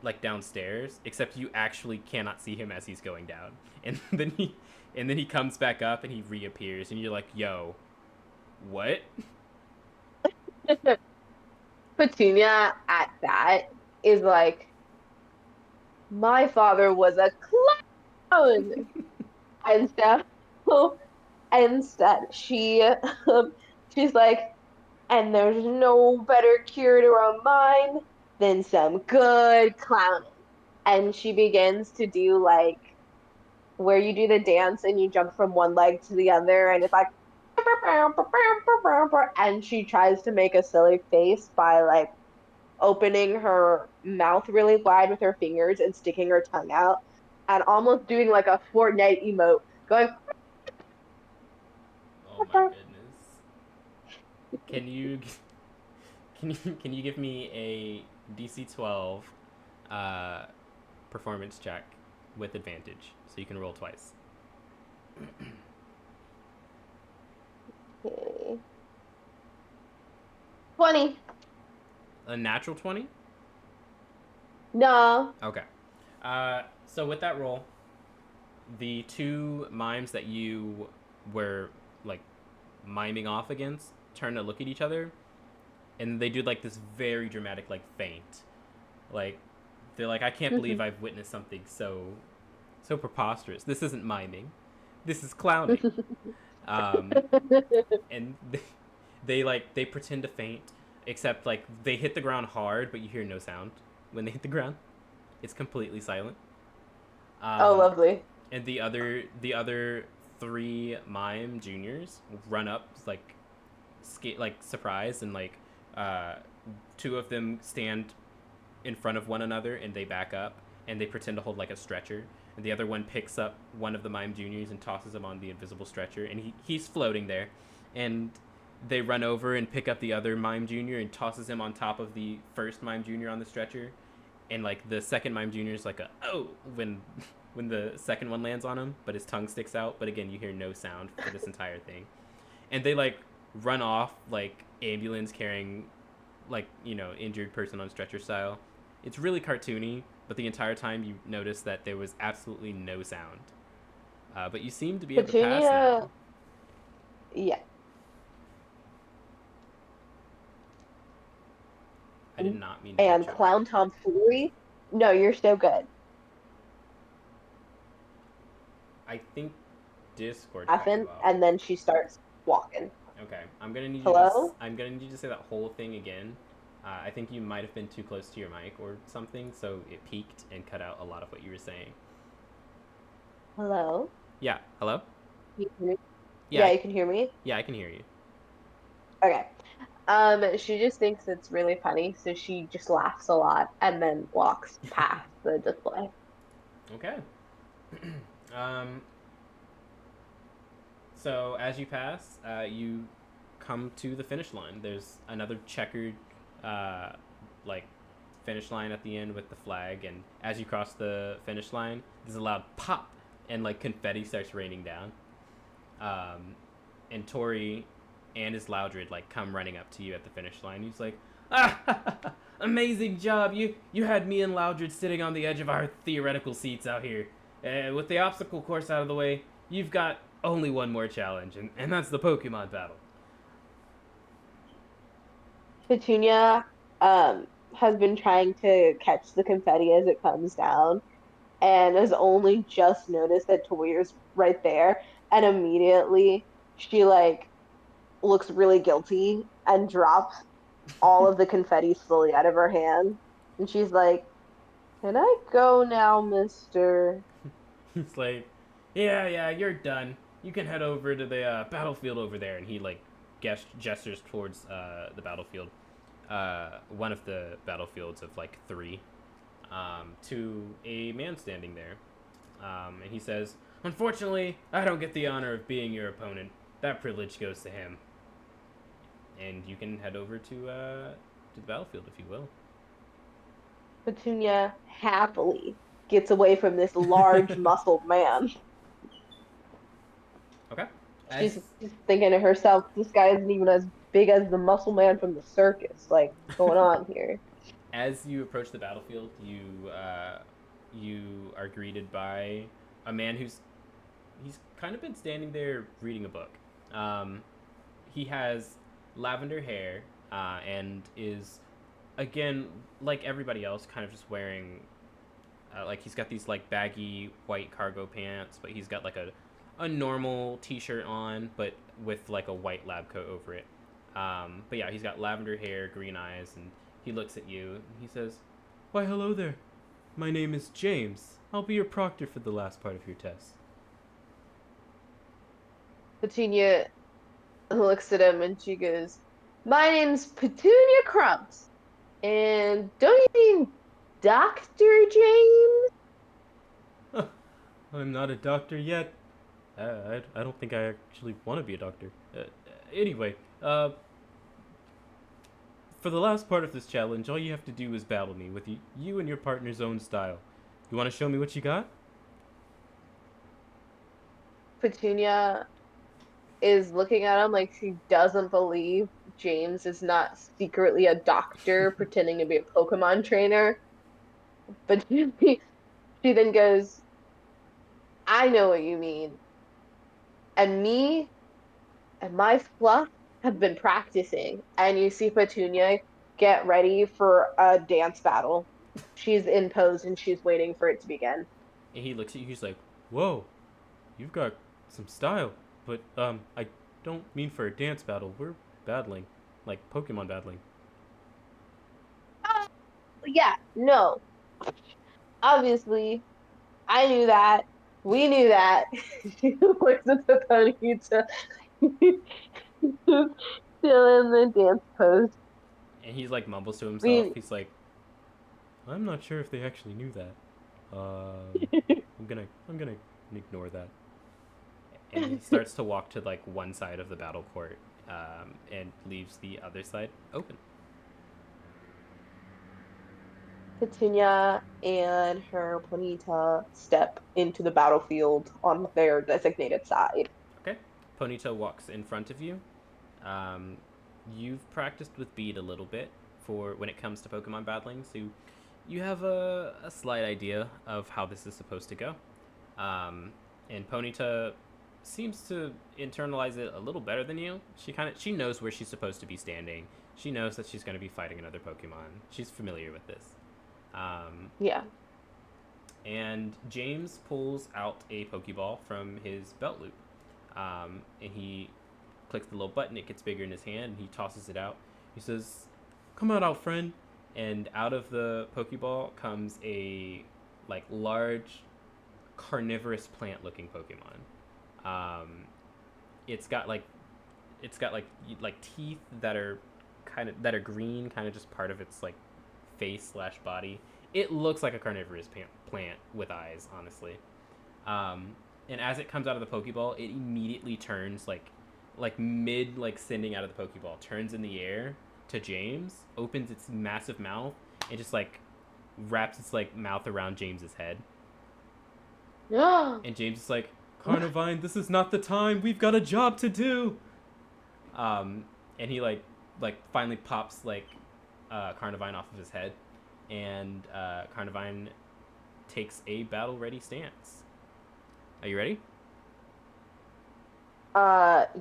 like downstairs, except you actually cannot see him as he's going down. And then he comes back up and he reappears, and you're like, "Yo, what?" Petunia at that is like, my father was a clown. And so instead she's like, and there's no better cure to a mind than some good clowning. And she begins to do like where you do the dance and you jump from one leg to the other, and it's like, and she tries to make a silly face by like opening her mouth really wide with her fingers and sticking her tongue out and almost doing like a Fortnite emote, going, Oh my goodness. Can you can you give me a DC 12 uh, performance check with advantage so you can roll twice? okay. 20. A natural 20? No. Okay. So with that roll, the two mimes that you were like miming off against turn to look at each other, and they do like this very dramatic like feint. Like they're like, "I can't believe I've witnessed something so preposterous. This isn't miming. This is clowning." Um, and they pretend to faint, except like they hit the ground hard, but you hear no sound when they hit the ground. It's completely silent. Oh, Um, lovely. and the other three mime juniors run up like skate like surprised, and like uh, two of them stand in front of one another and they back up and they pretend to hold like a stretcher, and the other one picks up one of the mime juniors and tosses him on the invisible stretcher, and he's floating there, and they run over and pick up the other mime junior and tosses him on top of the first mime junior on the stretcher, and like the second mime junior is like a oh when the second one lands on him, but his tongue sticks out, but again you hear no sound for this entire thing, and they like run off like ambulance carrying like injured person on stretcher style. It's really cartoony, but the entire time you notice that there was absolutely no sound. But you seem to be able to pass Petunia, now. yeah. I did not mean to cut And you off. clown tomfoolery. No, you're so good. I think Discord cut you Laughing, off. and then she starts walking. Okay, Hello? I'm gonna need you to say that whole thing again. I think you might have been too close to your mic or something, so it peaked and cut out a lot of what you were saying. Hello? Yeah. Hello. You can hear me? Yeah. Yeah, you can hear me? Yeah, I can hear you. Okay. She just thinks it's really funny, so she just laughs a lot and then walks past the display. Okay. um. So as you pass, you come to the finish line. There's another checkered, uh, like, finish line at the end with the flag, and as you cross the finish line, there's a loud pop, and like confetti starts raining down. Um, and Tori and his Loudred like come running up to you at the finish line. He's like, "Ah, amazing job! You had me and Loudred sitting on the edge of our theoretical seats out here. With the obstacle course out of the way, you've got only one more challenge, and that's the Pokemon battle." Petunia has been trying to catch the confetti as it comes down and has only just noticed that Toyer's right there. And immediately she like looks really guilty and drops all of the confetti slowly out of her hand. And she's like, "Can I go now, mister?" He's like, yeah, you're done. You can head over to the battlefield over there. And he like gestures towards the battlefield, one of the battlefields of like three, to a man standing there. And he says, "Unfortunately, I don't get the honor of being your opponent. That privilege goes to him." And you can head over to the battlefield if you will. Petunia happily gets away from this large, muscled man. Okay. She's As just thinking to herself, this guy isn't even as big as the muscle man from the circus. Like, what's going on here? as you approach the battlefield, you are greeted by a man he's kind of been standing there reading a book. Um, he has lavender hair and is again like everybody else, kind of just wearing like he's got these like baggy white cargo pants, but he's got like a normal t-shirt on, but with like a white lab coat over it. But yeah, he's got lavender hair, green eyes, and he looks at you and he says, "Why, hello there. My name is James. I'll be your proctor for the last part of your test." Petunia looks at him and she goes, "My name's Petunia Crumps. And don't you mean Dr. James?" I'm not a doctor yet. I don't think I actually want to be a doctor. Anyway, for the last part of this challenge, all you have to do is battle me with you and your partner's own style. You want to show me what you got? Petunia is looking at him like she doesn't believe James is not secretly a doctor pretending to be a Pokemon trainer. But she then goes, "I know what you mean. And me and my Fluff have been practicing." And you see Petunia get ready for a dance battle. She's in pose and she's waiting for it to begin. And he looks at you. He's like, "Whoa, you've got some style." But I don't mean for a dance battle. We're battling, like Pokemon battling. Oh, yeah, no. Obviously, I knew that. We knew that. She looks at the ponyta. Still in the dance pose. And he's like mumbles to himself. We He's like, "I'm not sure if they actually knew that. I'm gonna ignore that." And he starts to walk to like one side of the battle court, and leaves the other side open. Petunia and her Ponyta step into the battlefield on their designated side. Okay. Ponyta walks in front of you. Um, you've practiced with Beat a little bit for when it comes to Pokemon battling, so you have a slight idea of how this is supposed to go. Um, and Ponyta seems to internalize it a little better than you. She knows where she's supposed to be standing. She knows that she's going to be fighting another Pokemon. She's familiar with this. Um, Yeah. and James pulls out a Pokeball from his belt loop. And he clicks the little button. It gets bigger in his hand, and he tosses it out. He says, "Come on out, friend." And out of the Pokeball comes a like large carnivorous plant-looking Pokemon. Um, it's got like like teeth that are green, kind of just part of its like face slash body. It looks like a carnivorous plant with eyes, honestly. Um, and as it comes out of the Pokeball, it immediately turns like mid like sending out of the Pokeball, turns in the air to James, opens its massive mouth, and just like wraps its like mouth around James's head. Yeah. And James is like, "Carnivine, this is not the time. We've got a job to do." Um, and he like finally pops like Carnivine off of his head, and Carnivine takes a battle ready stance. Are you ready?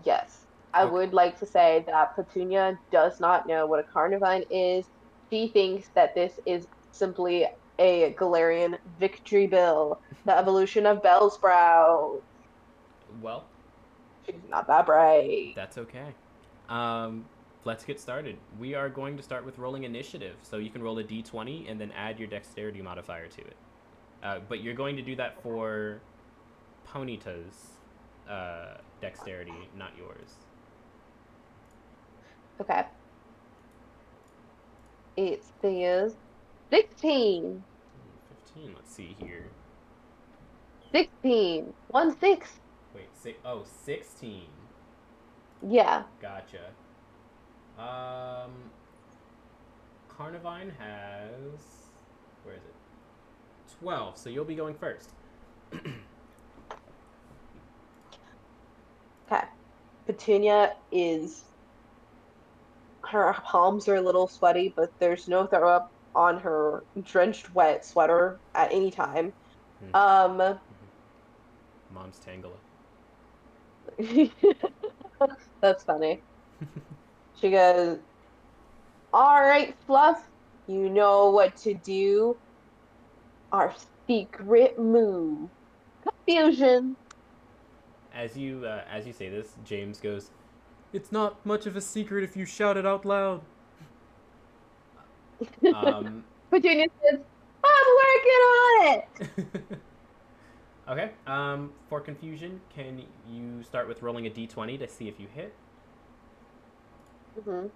Yes. I Okay. would like to say that Petunia does not know what a Carnivine is, She thinks that this is simply a Galarian victory bill, the evolution of Bellsprout. Well, She's not that bright. that's okay. Um, let's get started. We are going to start with rolling initiative. So you can roll a d20 and then add your dexterity modifier to it. But you're going to do that for Ponyta's dexterity, not yours. Okay. It says 16. 15. Let's see here. 16. 1 6. Wait, 16. Yeah. Gotcha. Um, Carnivine has. Where is it? 12. So you'll be going first. Okay. Petunia is her palms are a little sweaty, but there's no throw up on her drenched wet sweater at any time. Hmm. Um Mom's Tangela. that's funny. She goes, "All right, Fluff, you know what to do. Our secret move. Confusion." As you say this, James goes, "It's not much of a secret if you shout it out loud." Um, Petunia says, "I'm working on it." okay. For confusion, can you start with rolling a d20 to see if you hit? Mhm.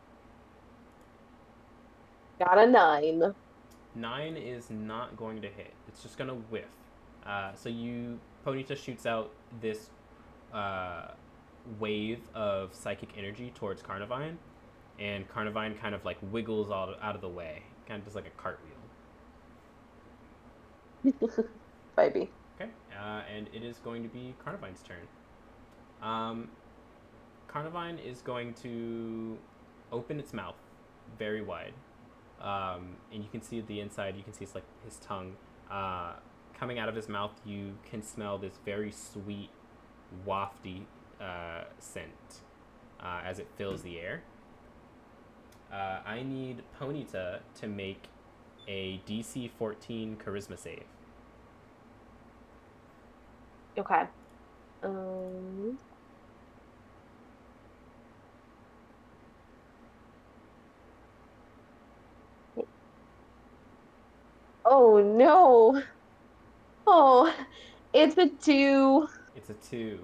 Got a 9. 9 is not going to hit. It's just gonna whiff. So Ponyta shoots out this uh, wave of psychic energy towards Carnivine, and Carnivine kind of like wiggles out of the way, kind of just like a cartwheel. Baby. Okay, and it is going to be Carnivine's turn. Um, Carnivine is going to open its mouth very wide, and you can see the inside. You can see it's like his tongue coming out of his mouth. You can smell this very sweet, wafty scent as it fills the air. I need Ponyta to make a DC 14 Charisma save. Okay. Um, oh no. Oh, it's a 2. It's a 2.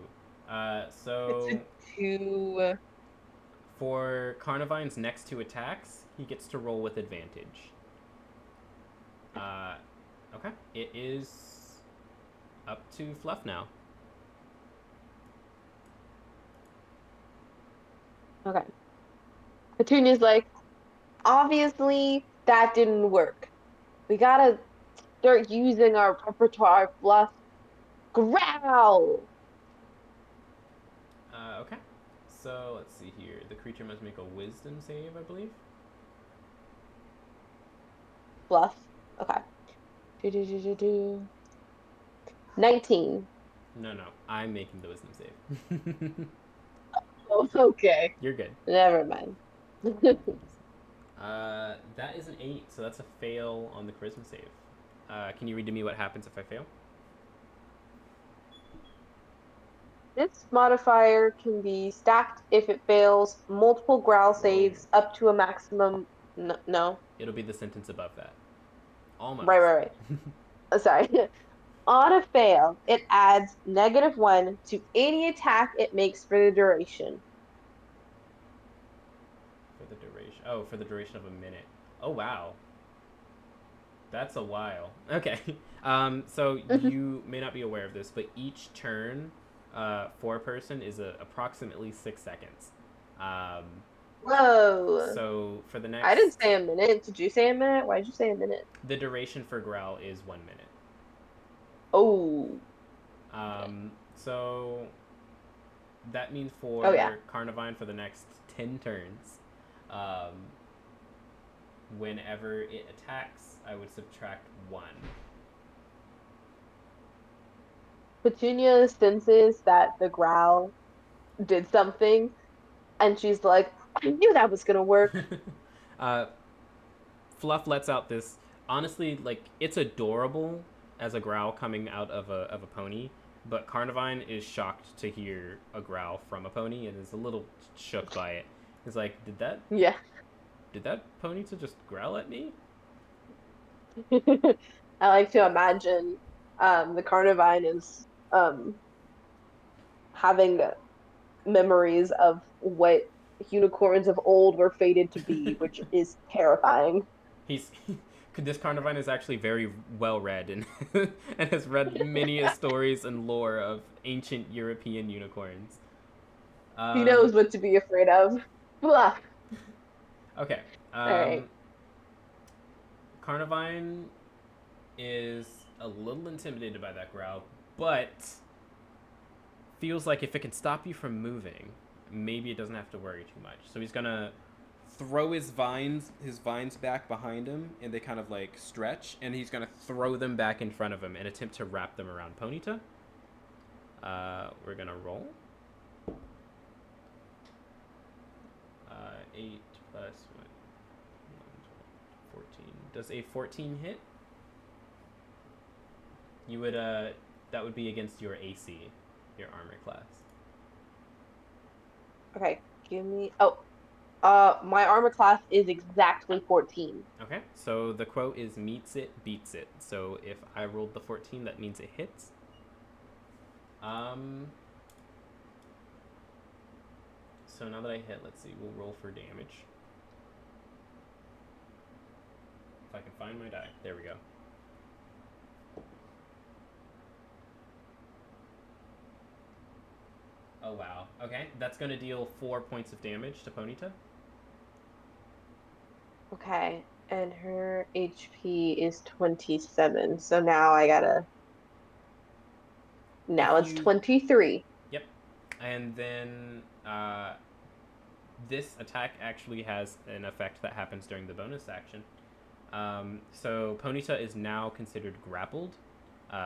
It's a So 2. for Carnivine's next 2 attacks, he gets to roll with advantage. Uh, okay. It is up to Fluff now. Okay. Petunia's like, obviously that didn't work. We gotta start using our repertoire, Fluff. Growl, Okay. So let's see here. The creature must make a Wisdom save, I believe. Fluff. Okay. Do, do, do, do, do. 19. No, no. I'm making the Wisdom save. Oh, okay. You're good. Never mind. That is an 8, so that's a fail on the Charisma save. Can you read to me what happens if I fail? This modifier can be stacked if it fails multiple growl Whoa. saves up to a maximum. No, no. It'll be the sentence above that. Almost. Right, right, right. Sorry. On a fail, it adds -1 to any attack it makes for the duration. For the duration. Oh, for the duration of a minute. Oh, wow. That's a while. Okay. So you may not be aware of this, but each turn for a person is approximately 6 seconds. Um, Whoa. so for the I didn't next, say a minute. Did you say a minute? Why did you say a minute? the duration for Growl is 1 minute. Oh. So that means for Oh, yeah. Carnivine for the next 10 turns, um, whenever it attacks, I would subtract 1. Petunia senses that the growl did something, and she's like, I knew that was gonna work. uh, Fluff lets out this. Honestly, like it's adorable as a growl coming out of a pony, but Carnivine is shocked to hear a growl from a pony and is a little shook by it. He's like, Yeah. did that Ponyta just growl at me? I like to imagine the Carnivine is having memories of what unicorns of old were fated to be, which is terrifying. He's this Carnivine is actually very well read and and has read many stories and lore of ancient European unicorns. He Um, knows what to be afraid of. Bluff. okay. All right. Carnivine is a little intimidated by that growl, but feels like if it can stop you from moving, maybe it doesn't have to worry too much. So he's gonna throw his vines back behind him, and they kind of like stretch, and he's gonna throw them back in front of him and attempt to wrap them around Ponyta. We're gonna roll. 8 plus what? 11, 12, 14. Does a 14 hit? You would that would be against your AC, your armor class. Okay. Give me. Oh, my armor class is exactly 14. Okay, so the quote is meets it, beats it. So if I rolled the 14, that means it hits. So now that I hit, let's see, we'll roll for damage. If I can find my die. There we go. Oh, wow. Okay, that's going to deal 4 points of damage to Ponyta. Okay. And her HP is 27. So now I gotta. Now If it's you 23. Yep. And then this attack actually has an effect that happens during the bonus action. So Ponyta is now considered grappled,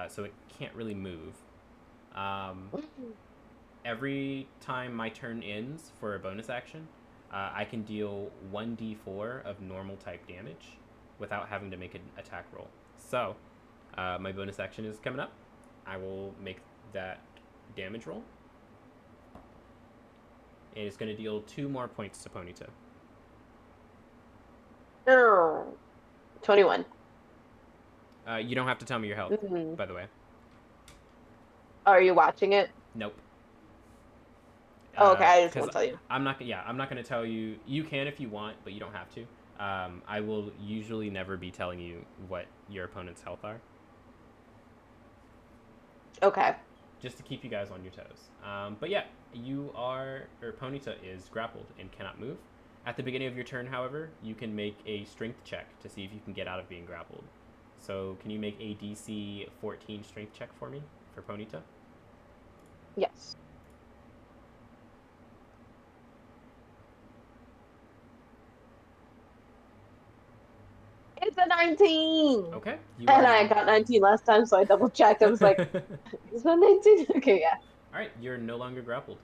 so it can't really move. Every time my turn ends for a bonus action, I can deal 1d4 of normal type damage without having to make an attack roll. So my bonus action is coming up. I will make that damage roll. And it's going to deal 2 more points to Ponyta. Oh, 21. You don't have to tell me your health, by the way. Are you watching it? Nope. Oh, okay, I just Because won't tell you. I'm not going to tell you. You can if you want, but you don't have to. I will usually never be telling you what your opponent's health are. Okay. Just to keep you guys on your toes. But yeah, Ponyta is grappled and cannot move. At the beginning of your turn, however, you can make a strength check to see if you can get out of being grappled. So can you make a DC 14 strength check for me, for Ponyta? Yes. It's a 19. Okay. And I got 19 last time, so I double checked. I was like, is that 19? Okay, yeah. All right, you're no longer grappled.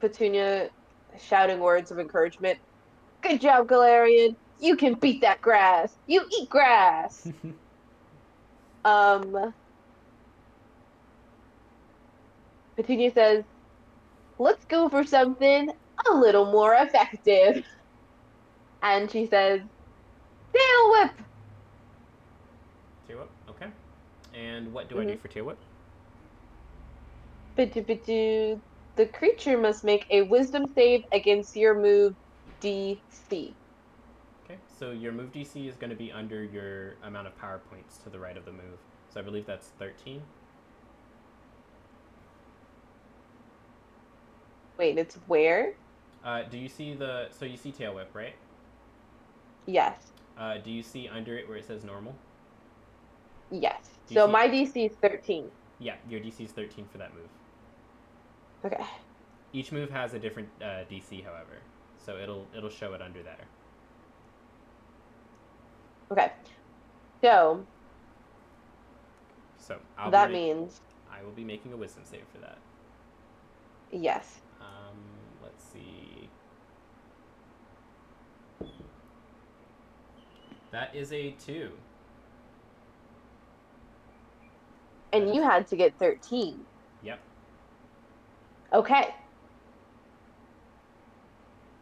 Petunia shouting words of encouragement. Good job, Galarian. You can beat that grass. You eat grass. Petunia says, let's go for something a little more effective. And she says, tail whip. Tail whip, okay. And what do I do for tail whip? The creature must make a wisdom save against your move DC. Okay, so your move DC is going to be under your amount of power points to the right of the move. So I believe that's 13. Wait, it's where? Do you see so you see tail whip, right? Yes. Do you see under it where it says normal? Yes. So my DC is 13. Yeah, your DC is 13 for that move. Okay. Each move has a different DC, however, so it'll show it under there. Okay. So that means I will be making a wisdom save for that. Yes. Let's see. That is a 2. That And is. you had to get 13. Yep. Okay.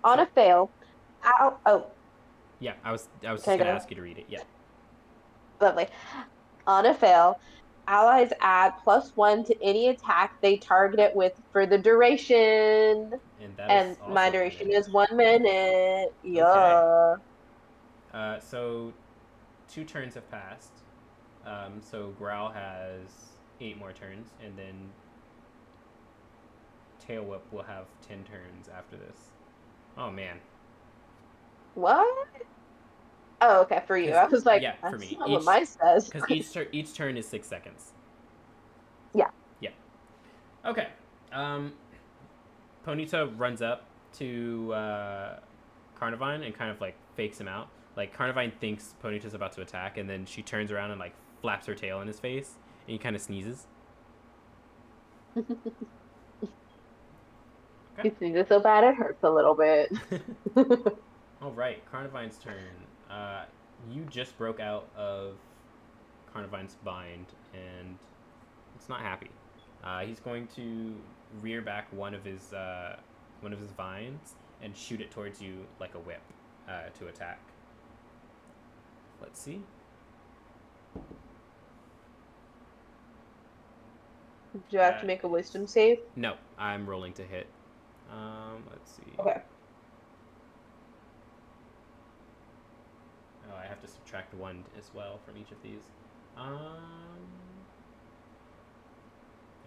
On So a fail. Ow. Oh, yeah, I was can just I gonna go? ask you to read it. Yeah. Lovely. On a fail, allies add +1 to any attack they target it with for the duration. And that is And my also a duration minute. is 1 minute. Okay. Yeah. So 2 turns have passed. So Growl has 8 more turns, and then Tail Whip will have 10 turns after this. Oh man, What? Oh, okay, for you. because I was like, yeah, for that's me not what mine says. because each turn is 6 seconds. Yeah. Yeah. Okay. Um, Ponyta runs up to Carnivine and kind of like fakes him out. Like Carnivine thinks Ponyta's about to attack, and then she turns around and like flaps her tail in his face, and he kind of sneezes. Okay. You see this so bad it hurts a little bit. All right, Carnivine's turn. You just broke out of Carnivine's bind, and it's not happy. He's going to rear back one of his vines and shoot it towards you like a whip to attack. Let's see. Do I have to make a wisdom save? No, I'm rolling to hit. Let's see. Okay. Oh, I have to subtract 1 as well from each of these.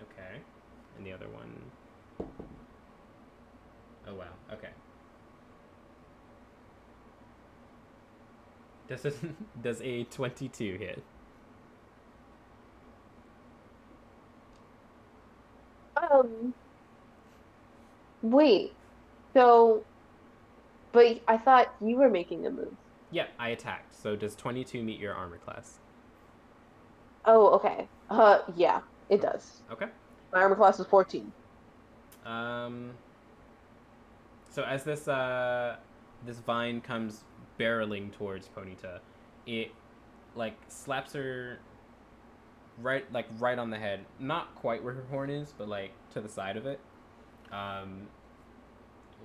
Okay. And the other one. Oh wow. Okay. Does a 22 hit? Um, Wait. So, but I thought you were making a move. Yeah, I attacked. So does 22 meet your armor class? Oh, okay. Yeah, it does. Okay. My armor class is 14. Um. So as this vine comes barreling towards Ponyta, it like slaps her right on the head. Not quite where her horn is, but like to the side of it. Um.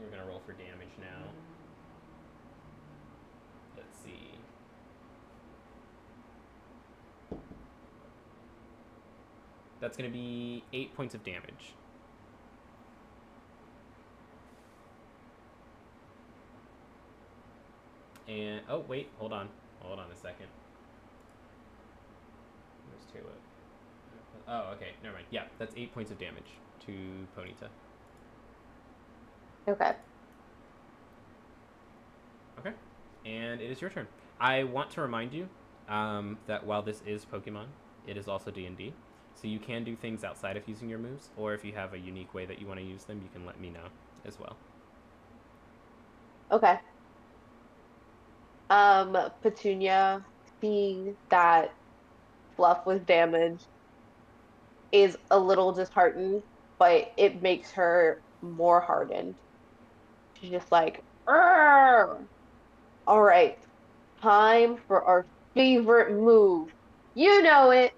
We're gonna roll for damage now. Let's see. That's gonna be 8 points of damage. And oh wait, hold on a second. Where's Taylor? Oh, okay, never mind. Yeah, that's 8 points of damage to Ponyta. Okay. Okay, and it is your turn. I want to remind you that while this is Pokemon, it is also D&D. So you can do things outside of using your moves, or if you have a unique way that you want to use them, you can let me know as well. Okay. Petunia, seeing that Fluff was damaged, is a little disheartened, but it makes her more hardened. She's just like, "Arr! All right, time for our favorite move. You know it."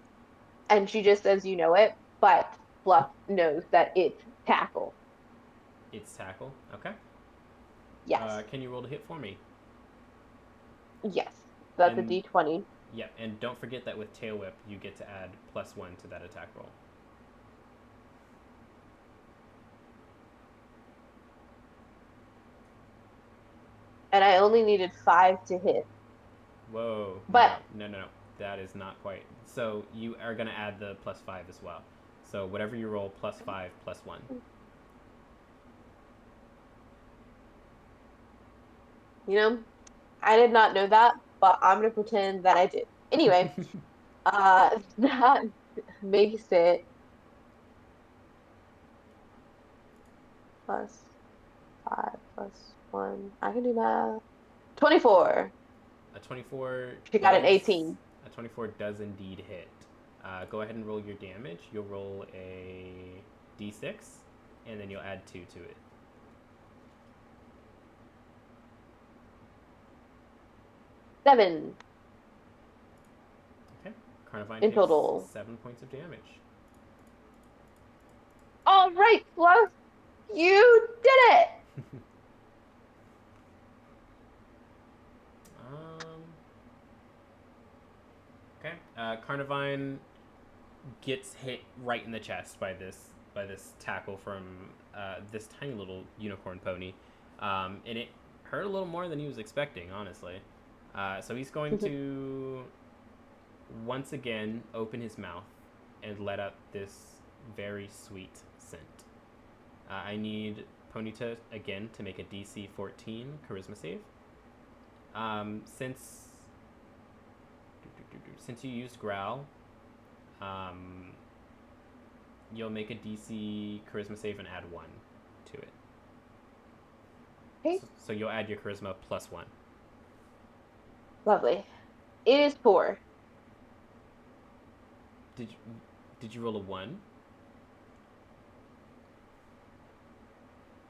And she just says, "You know it," but Fluff knows that it's tackle. It's tackle. Okay. Yes. Can you roll to hit for me? Yes. That's a And D20. yeah, and don't forget that with Tail Whip, you get to add +1 to that attack roll. And I only needed 5 to hit. Whoa. But No. That is not quite. So you are going to add the +5 as well. So whatever you roll, +5, +1. you know, I did not know that, but I'm gonna pretend that I did. Anyway, that makes it +5 +1. I can do math. 24. A 24 She got an does. 18. A 24 does indeed hit. Go ahead and roll your damage. You'll roll a d6, and then you'll add 2 to it. 7. Carnivine in takes total. 7 points of damage. All right, Fluff, you did it. um, okay. Carnivine gets hit right in the chest by this tackle from this tiny little unicorn pony, and it hurt a little more than he was expecting, honestly. So he's going to once again open his mouth and let out this very sweet scent. I need Ponyta again to make a DC 14 Charisma save. Since you used Growl, you'll make a DC Charisma save and add 1 to it. Okay. So you'll add your Charisma plus 1. Lovely. It is 4. Did you, did you roll a 1?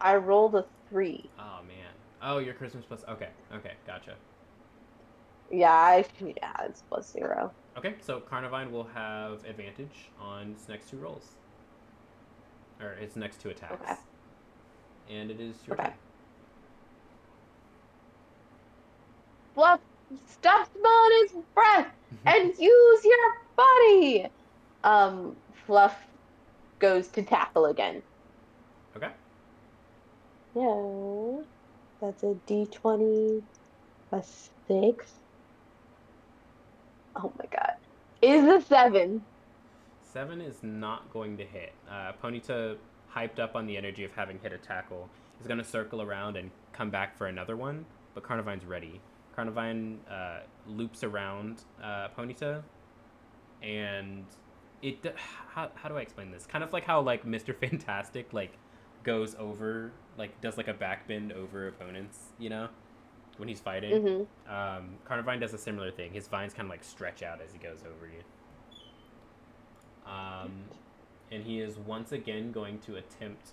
I rolled a 3. Oh man. Oh, your Charisma's plus. Okay, gotcha. Yeah, it's plus 0. Okay, so Carnivine will have advantage on its next 2 rolls, or its next 2 attacks. Okay. And it is your turn. Fluff, stop smelling his breath and use your body. Fluff goes to tackle again. Okay. Yeah, that's a D20 plus 6. Oh my god. Is a 7. 7 is not going to hit. Ponyta, hyped up on the energy of having hit a tackle, is going to circle around and come back for another one, but Carnivine's ready. Carnivine loops around Ponyta, and it... How do I explain this? Kind of like how, like, Mr. Fantastic, like, goes over, like, does, like, a backbend over opponents, you know? When he's fighting. Carnivine does a similar thing. His vines kind of, like, stretch out as he goes over you. And he is once again going to attempt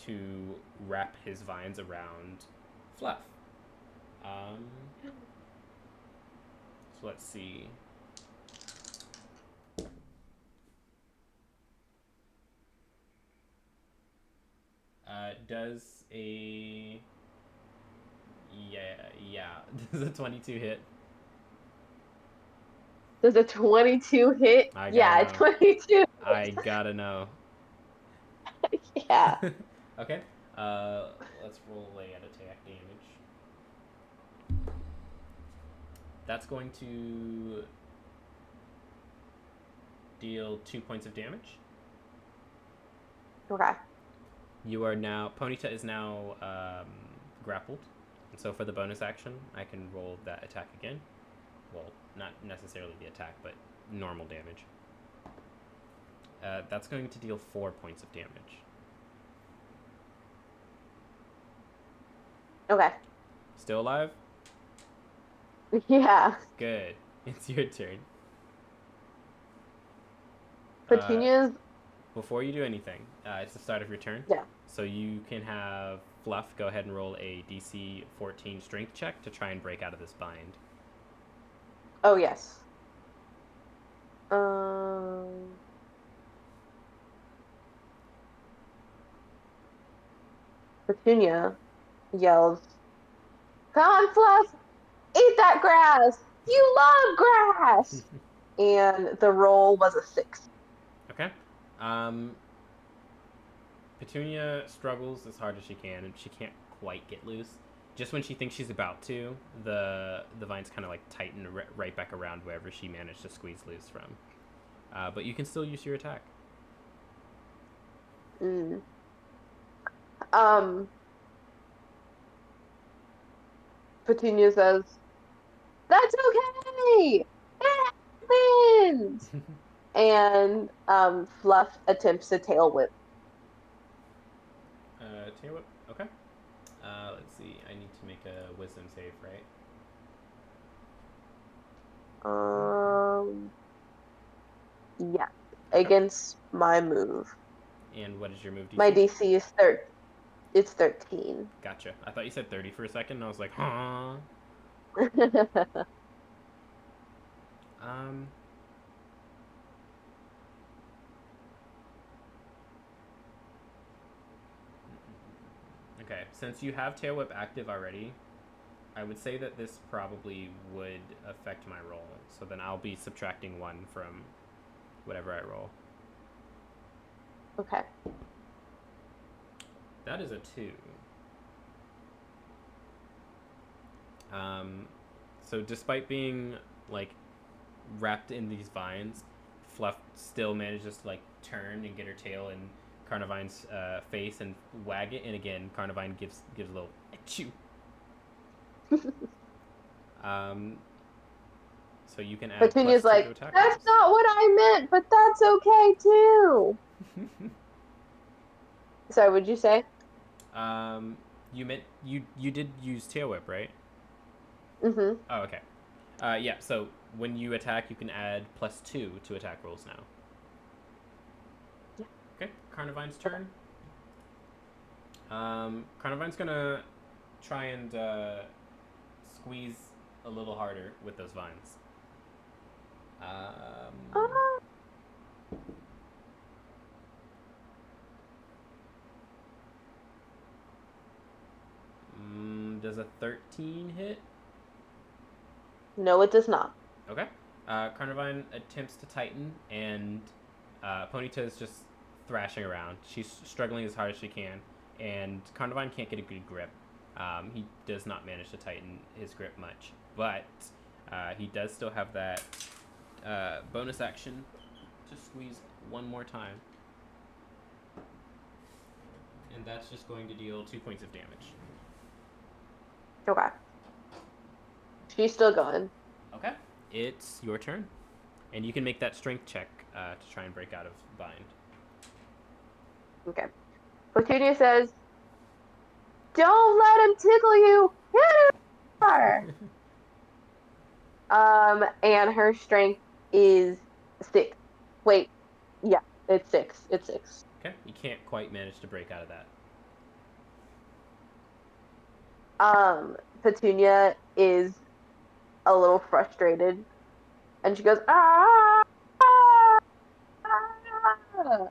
to wrap his vines around Fluff. So let's see. Does a... Yeah. Does a 22 hit? Does a 22 hit? Yeah, 22. I gotta know. Yeah. Okay. Let's roll away at attack damage. That's going to deal 2 points of damage. Okay. You are now... Ponyta is now grappled. And so for the bonus action, I can roll that attack again. Well, not necessarily the attack, but normal damage. That's going to deal 4 points of damage. Okay. Still alive? Yeah. Good. It's your turn. Petunia's... Before you do anything, it's the start of your turn. Yeah. So you can have Fluff go ahead and roll a DC 14 strength check to try and break out of this bind. Oh, yes. Petunia yells, "Come on, Fluff! Eat that grass! You love grass!" And the roll was a 6. Okay. Petunia struggles as hard as she can, and she can't quite get loose. Just when she thinks she's about to, the vines kind of like tighten right back around wherever she managed to squeeze loose from. But you can still use your attack. Petunia says, "That's okay! It happens!" And Fluff attempts a tail whip. Tail whip? Okay. Let's see. I need to make a wisdom save, right? Yeah. Against my move. And what is your move DC? My DC is it's 13. Gotcha. I thought you said 30 for a second, and I was like, huh? Okay, since you have Tail Whip active already, I would say that this probably would affect my roll. So then I'll be subtracting 1 from whatever I roll. Okay. That is a 2. So despite being like wrapped in these vines, Fluff still manages to like turn and get her tail in Carnivine's face and wag it, and again Carnivine gives a little achoo. So you can add Petunia's +2 to like, attack that's rolls. not what I meant, but that's okay too. Sorry, what'd you say? You meant you did use Tail Whip, right? Mm-hmm. Oh, okay. Yeah. So when you attack, you can add +2 to attack rolls now. Yeah. Okay. Carnivine's turn. Carnivine's gonna try and squeeze a little harder with those vines. Uh, Does a 13 hit? no, it does not. Okay. Carnivine attempts to tighten, and Ponyta is just thrashing around. She's struggling as hard as she can, and Carnivine can't get a good grip. He does not manage to tighten his grip much, but he does still have that bonus action to squeeze one more time. And that's just going to deal 2 points of damage. Okay. She's still going. Okay. It's your turn. And you can make that strength check to try and break out of bind. Okay. Petunia says, don't let him tickle you. Hit him harder. And her strength is 6. Wait, yeah, it's 6. It's 6. Okay. You can't quite manage to break out of that. Petunia is a little frustrated, and she goes, ah, ah, ah.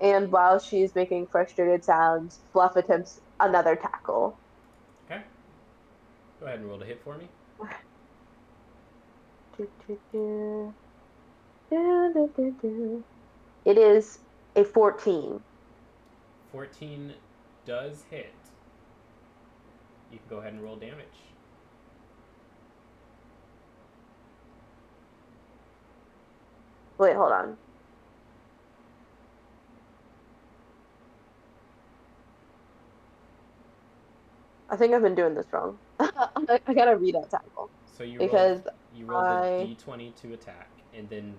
And while she's making frustrated sounds, Fluff attempts another tackle. Okay. Go ahead and roll to hit for me. It is a 14. 14 does hit. You can go ahead and roll damage. Wait, hold on. I think I've been doing this wrong. I gotta read that tackle So because you roll the I d20 to attack, and then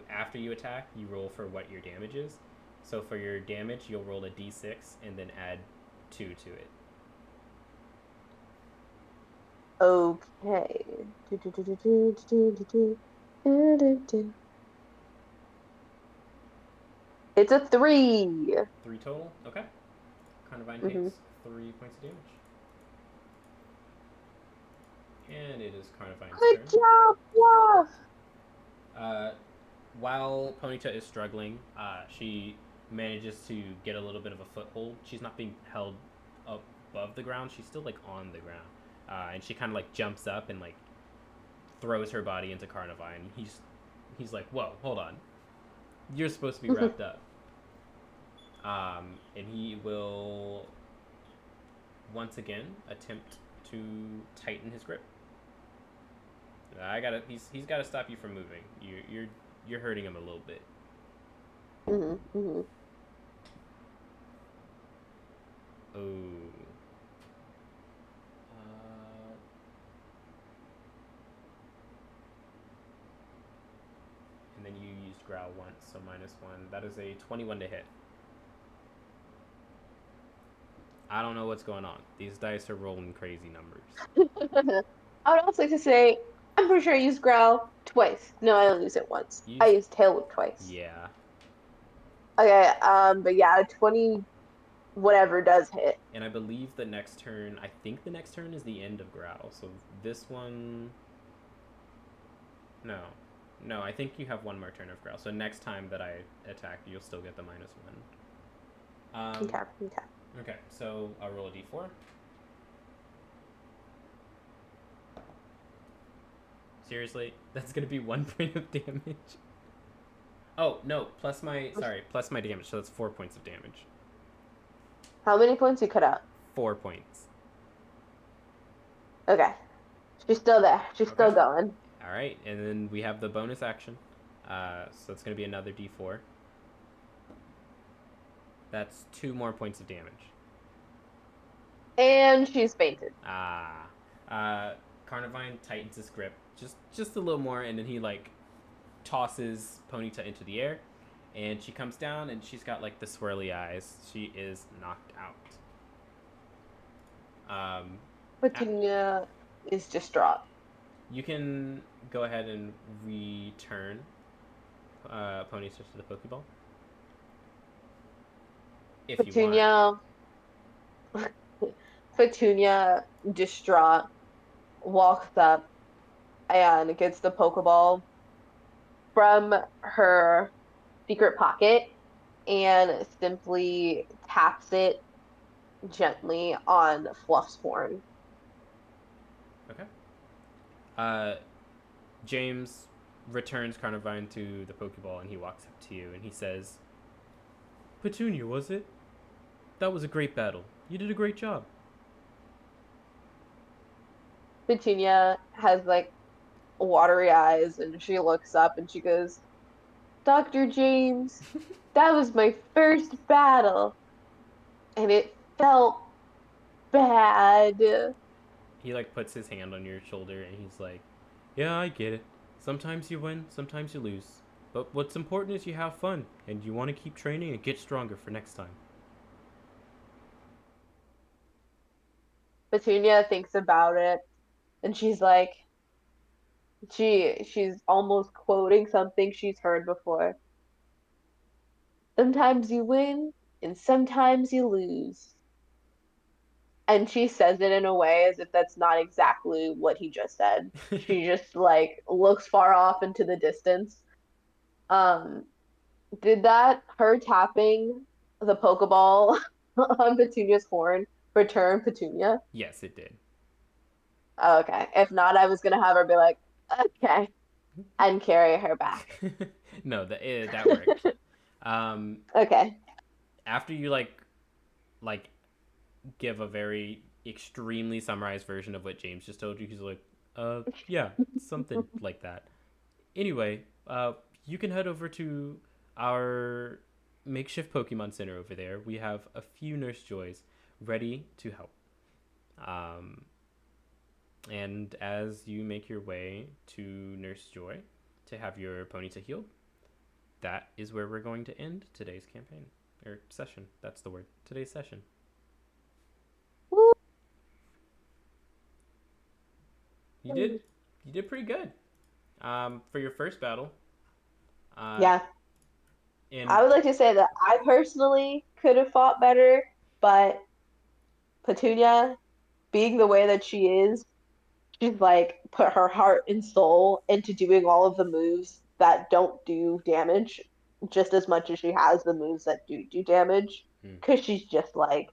after you attack, you roll for what your damage is. So for your damage, you'll roll a d6 and then add 2 to it. okay. It's a 3. 3 total. Okay. Carnivine Mm-hmm. takes 3 points of damage. And it is Carnivine's Good turn. job, Fluff. While Ponyta is struggling, she manages to get a little bit of a foothold. She's not being held above the ground. She's still like on the ground, and she kind of like jumps up and like throws her body into Carnivine. He's like, "Whoa, hold on, you're supposed to be wrapped up." And he will once again attempt to tighten his grip. He's got to stop you from moving. You're hurting him a little bit. Mm-hmm. Mm-hmm. Oh. And then you used growl once, so -1. That is a 21 to hit. I don't know what's going on. These dice are rolling crazy numbers. I would also like to say, I'm pretty sure I used growl twice. No, I only used it once. I Used, used tail whip twice. yeah. Okay, but yeah, 20 whatever does hit. And I believe the next turn, I think the next turn is the end of growl. So this one, no, I think you have one more turn of growl. So next time that I attack, you'll still get the -1. Okay, okay. Okay, so I'll roll a d4. Seriously? That's gonna be 1 point of damage. Oh, no, plus my damage, so that's 4 points of damage. How many points you cut out? 4 points. Okay. She's still there. She's Okay. still going. Alright, and then we have the bonus action. So it's gonna be another d4. That's 2 more points of damage. And she's fainted. Ah. Carnivine tightens his grip just a little more, and then he like tosses Ponyta into the air, and she comes down, and she's got like the swirly eyes. She is knocked out. Petunia is distraught. You can go ahead and return Ponyta to the Pokeball if you want. Petunia, Petunia, distraught, walks up and gets the Pokeball from her secret pocket and simply taps it gently on Fluff's horn. Okay. Uh, James returns Carnivine to the Pokeball, and he walks up to you and he says, "Petunia, was it? That was a great battle. You did a great job." Petunia has like watery eyes and she looks up and she goes, Dr. James, that was my first battle and it felt bad. He like puts his hand on your shoulder and he's like, "Yeah, I get it. Sometimes you win, sometimes you lose. But what's important is you have fun and you want to keep training and get stronger for next time." Petunia thinks about it and she's like, she's almost quoting something she's heard before. Sometimes you win and sometimes you lose. And she says it in a way as if that's not exactly what he just said. She just like looks far off into the distance. Um, did that her tapping the Pokeball on Petunia's horn return Petunia? Yes, it did. Oh, okay. If not, I was gonna have her be like, okay, and carry her back. No, that worked. Um, Okay. After you like give a very extremely summarized version of what James just told you, he's like, yeah, something like that. Anyway, you can head over to our makeshift Pokemon Center over there. We have a few Nurse Joys ready to help. Um, and as you make your way to Nurse Joy to have your Ponyta healed, that is where we're going to end today's campaign. Or session. That's the word. Today's session. You did you did pretty good. For your first battle. Uh, Yeah. and I would like to say that I personally could have fought better, but Petunia, being the way that she is, she's like put her heart and soul into doing all of the moves that don't do damage just as much as she has the moves that do damage. hmm. Because she's just like,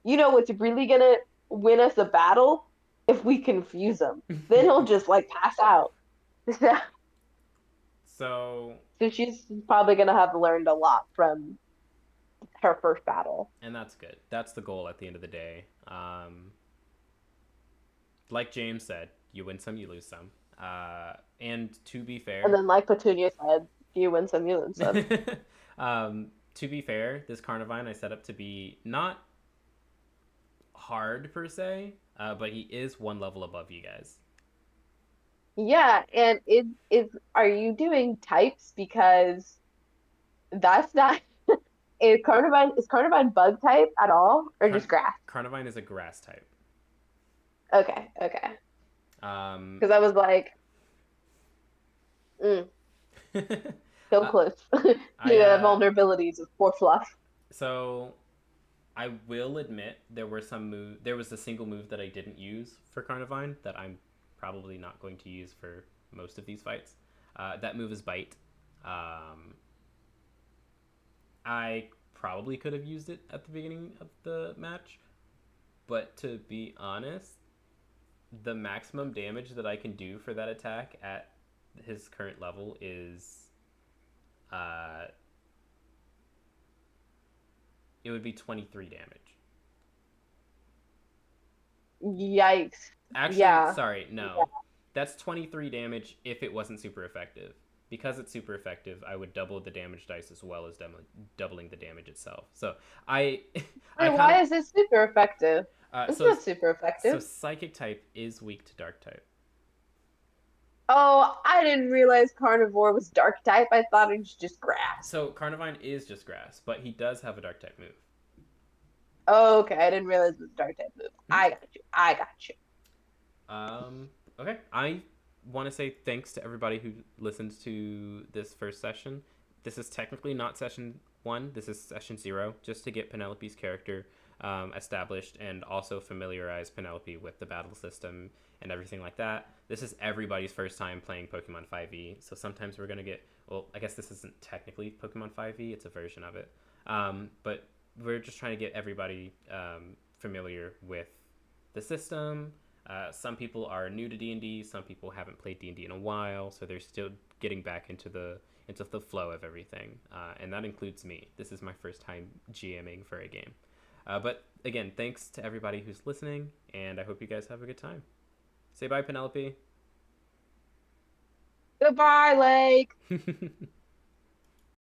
you know what's really gonna win us a battle? If we confuse him. Then he'll just like pass out. So, So she's probably gonna have learned a lot from her first battle. and that's good. That's the goal at the end of the day. Like James said, you win some, you lose some. And to be And fair, then like Petunia said, you win some, you lose some. to be fair, this Carnivine I set up to be not hard per se, but he is one level above you guys. Yeah, and it is are you doing types because that's not is Carnivine bug type at all or just Carn- grass? Carnivine is a grass type. Okay, okay. Um, Because I was like, so uh, close to I the vulnerabilities of poor Fluff. so I will admit there was a single move that I didn't use for Carnivine that I'm probably not going to use for most of these fights. That move is Bite. I probably could have used it at the beginning of the match. But to be honest, the maximum damage that I can do for that attack at his current level is uh it would be 23 damage. Yikes. Actually, Yeah. sorry, no. That's 23 damage if it wasn't super effective. Because it's super effective, I would double the damage dice as well as doubling the damage itself. So I I Wait, kind of why is it super effective? uh, It's so not super so effective. psychic type is weak to dark type. Oh, I didn't realize carnivore was dark type. I thought it was just grass. So Carnivine is just grass, but he does have a dark type move. Oh, okay. I didn't realize it was a dark type move. Mm-hmm. I got you. I got you. Okay. I want to say thanks to everybody who listened to this first session. This is technically not session one. This is session 0, just to get Penelope's character established and also familiarize Penelope with the battle system and everything like that. This is everybody's first time playing Pokemon 5e, so sometimes we're gonna get. Well, I guess this isn't technically Pokemon 5e; it's a version of it. But we're just trying to get everybody familiar with the system. Some people are new to D&D. Some people haven't played D&D in a while, so they're still getting back into the flow of everything, and that includes me. This is my first time GMing for a game. But again, thanks to everybody who's listening, and I hope you guys have a good time. Say bye, Penelope. Goodbye, Lake.